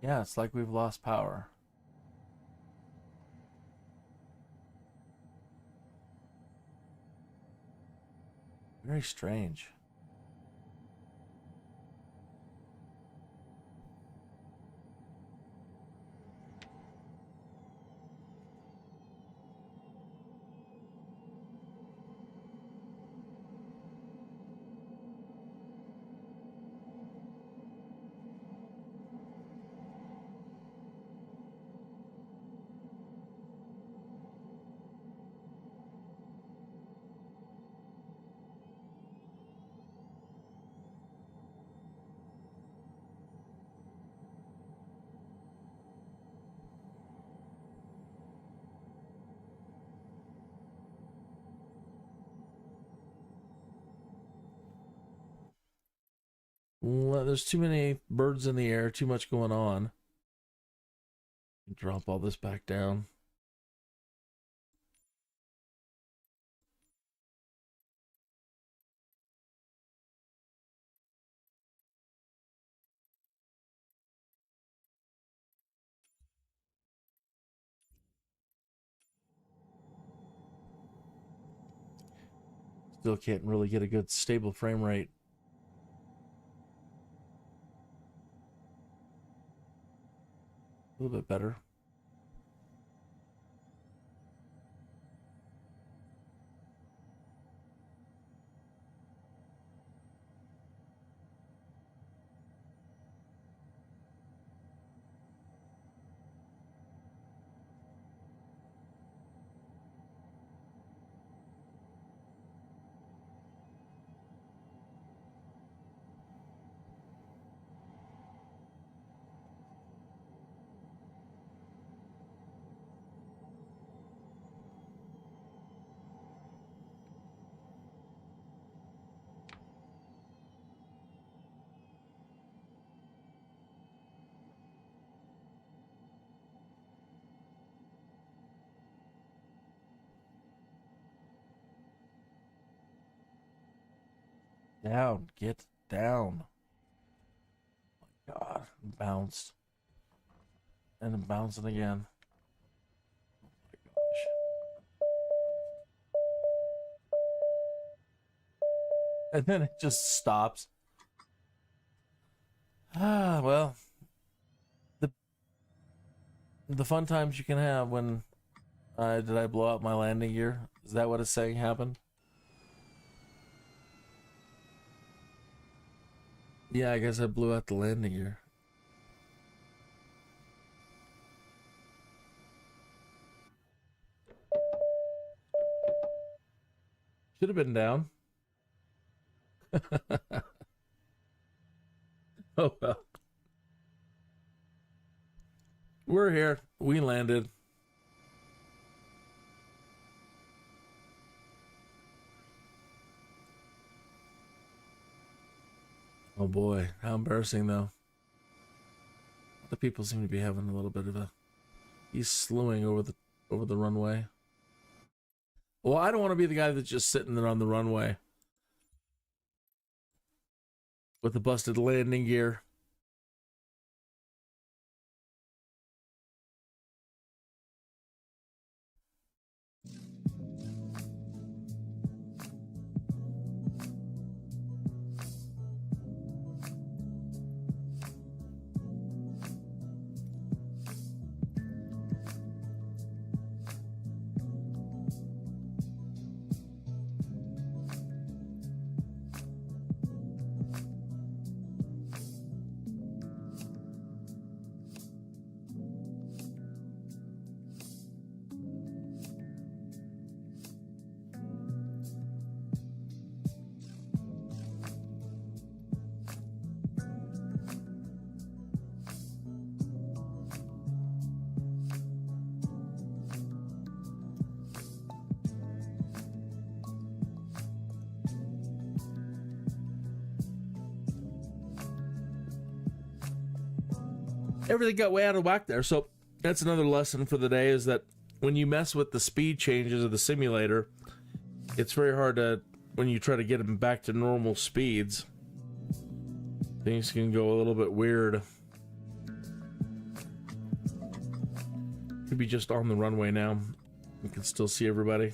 Yeah, it's like we've lost power. Very strange. Well, there's too many birds in the air, too much going on. Drop all this back down. Still can't really get a good stable frame rate. A little bit better. Down, get down. Oh my God, bounced. And then bouncing again. Oh my gosh. And then it just stops. Ah, well, the fun times you can have when did I blow out my landing gear? Is that what it's saying happened? Yeah, I guess I blew out the landing gear. Should have been down. Oh well. We're here. We landed. Oh boy, how embarrassing though. The people seem to be having a little bit of a he's slewing over the runway. Well, I don't want to be the guy that's just sitting there on the runway with the busted landing gear. Everything got way out of whack there. So that's another lesson for the day, is that when you mess with the speed changes of the simulator, it's very hard to, when you try to get them back to normal speeds, things can go a little bit weird. Could be just on the runway now. You can still see everybody.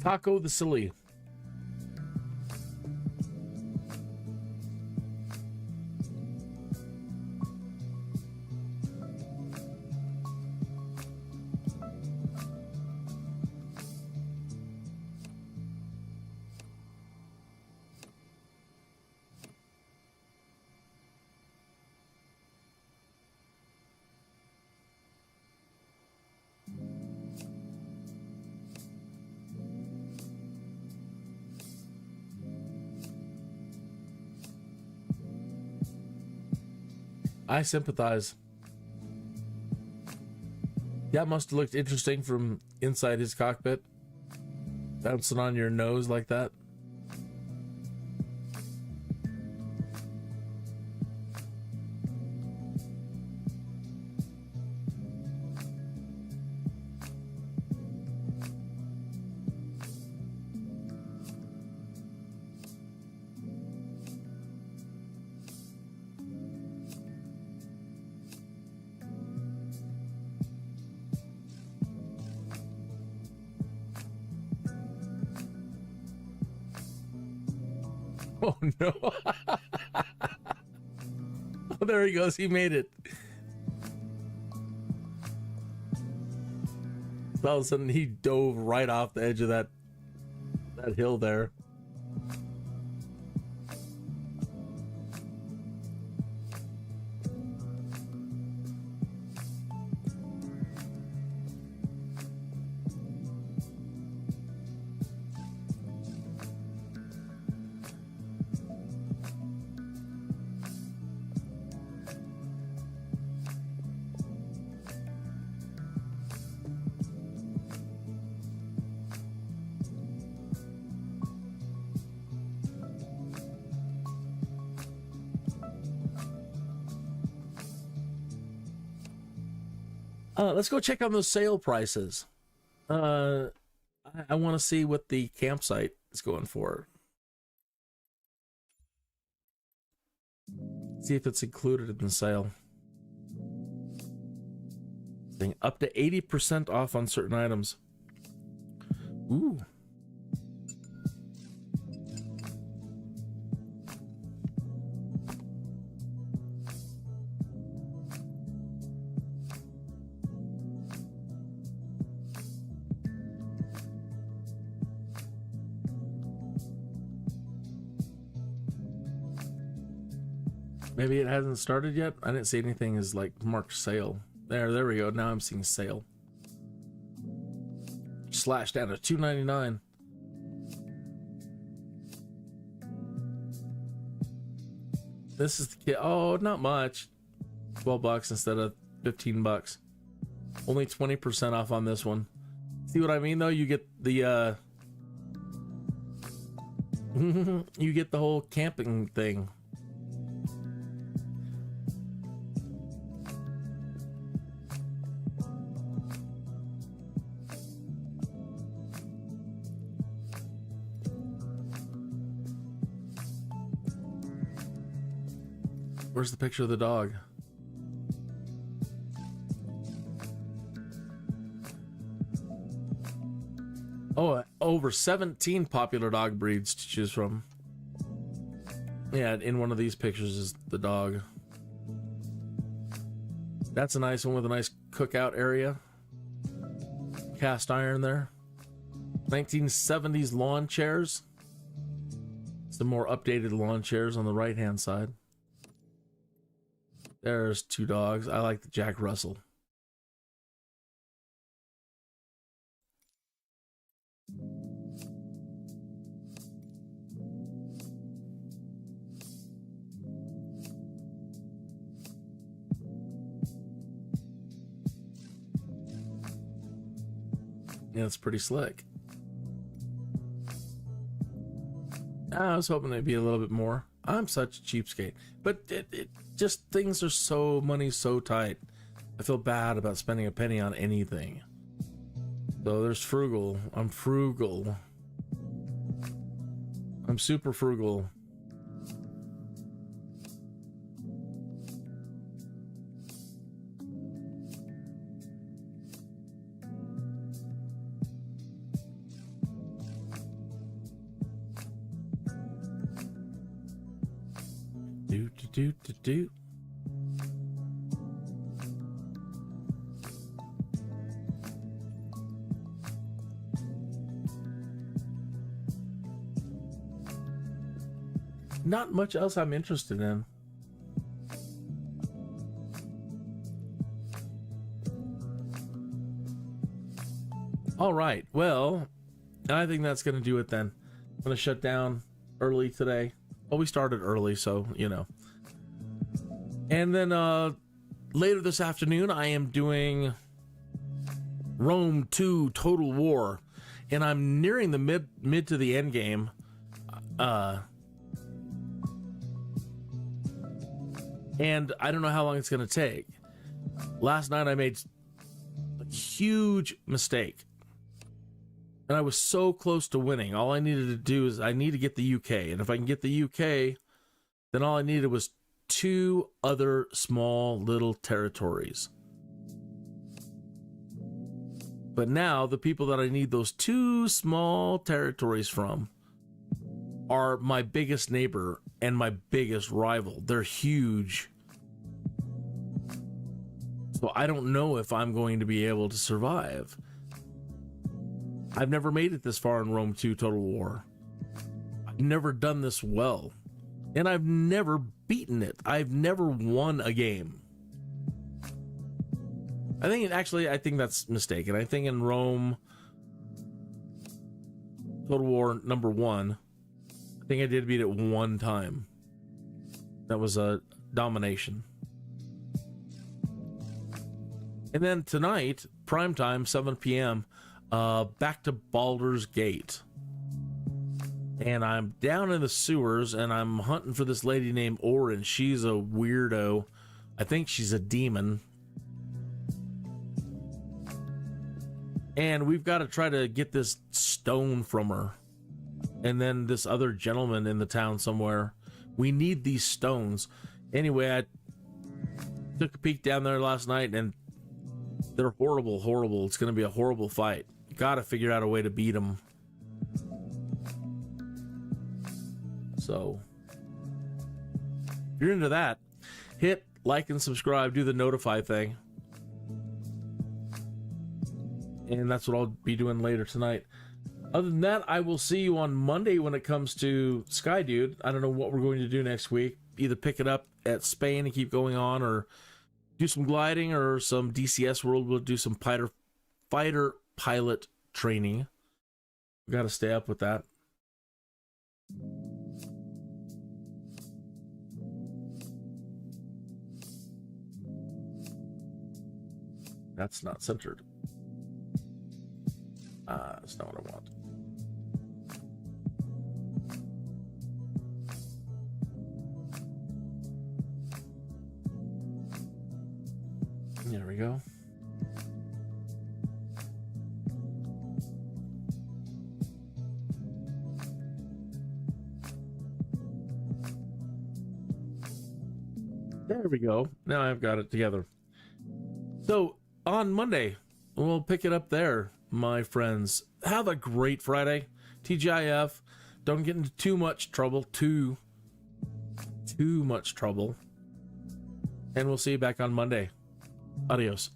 Taco the Silly. I sympathize. That must have looked interesting from inside his cockpit. Bouncing on your nose like that. Oh no. Oh, there he goes. He made it. All of a sudden he dove right off the edge of that hill there. Let's go check on those sale prices. I want to see what the campsite is going for. See if it's included in the sale. Saying up to 80% off on certain items. Ooh. Maybe it hasn't started yet. I didn't see anything as like marked sale. There we go. Now I'm seeing sale. Slashed down to $2.99. This is the kit. Oh, not much. $12 instead of $15. Only 20% off on this one. See what I mean though? You get the you get the whole camping thing. Where's the picture of the dog? Oh, over 17 popular dog breeds to choose from. Yeah, in one of these pictures is the dog. That's a nice one with a nice cookout area. Cast iron there. 1970s lawn chairs. Some more updated lawn chairs on the right-hand side. There's two dogs. I like the Jack Russell. Yeah, it's pretty slick. I was hoping it'd be a little bit more. I'm such a cheapskate, but it just, things are so, money's so tight. I feel bad about spending a penny on anything. So there's frugal. I'm frugal. I'm super frugal. do, do, do. Not much else I'm interested in. All right. Well, I think that's going to do it then. I'm going to shut down early today. Well, we started early, so, you know. And then later this afternoon, I am doing Rome 2 Total War. And I'm nearing the mid to the end game. And I don't know how long it's going to take. Last night I made a huge mistake. And I was so close to winning. All I needed to do is I need to get the UK. And if I can get the UK, then all I needed was 2 other small little territories. But now the people that I need those 2 small territories from are my biggest neighbor and my biggest rival. They're huge. So I don't know if I'm going to be able to survive. I've never made it this far in Rome 2 Total War. I've never done this well. And I've never beaten it. I've never won a game. I think that's mistaken. I think in Rome Total War number 1, I think I did beat it 1 time. That was a domination. And then tonight, primetime, 7 p.m., back to Baldur's Gate. And I'm down in the sewers, and I'm hunting for this lady named Orin. She's a weirdo. I think she's a demon. And we've got to try to get this stone from her. And then this other gentleman in the town somewhere. We need these stones. Anyway, I took a peek down there last night, and they're horrible. It's going to be a horrible fight. Got to figure out a way to beat them. So, if you're into that, hit like and subscribe, do the notify thing. And that's what I'll be doing later tonight. Other than that, I will see you on Monday when it comes to Skydude. I don't know what we're going to do next week. Either pick it up at Spain and keep going on, or do some gliding, or some DCS World. We'll do some fighter pilot training. We got to stay up with that. That's not centered. That's not what I want. There we go. There we go. Now I've got it together. So on Monday, we'll pick it up there, my friends. Have a great Friday. TGIF. Don't get into too much trouble. Too much trouble. And we'll see you back on Monday. Adios.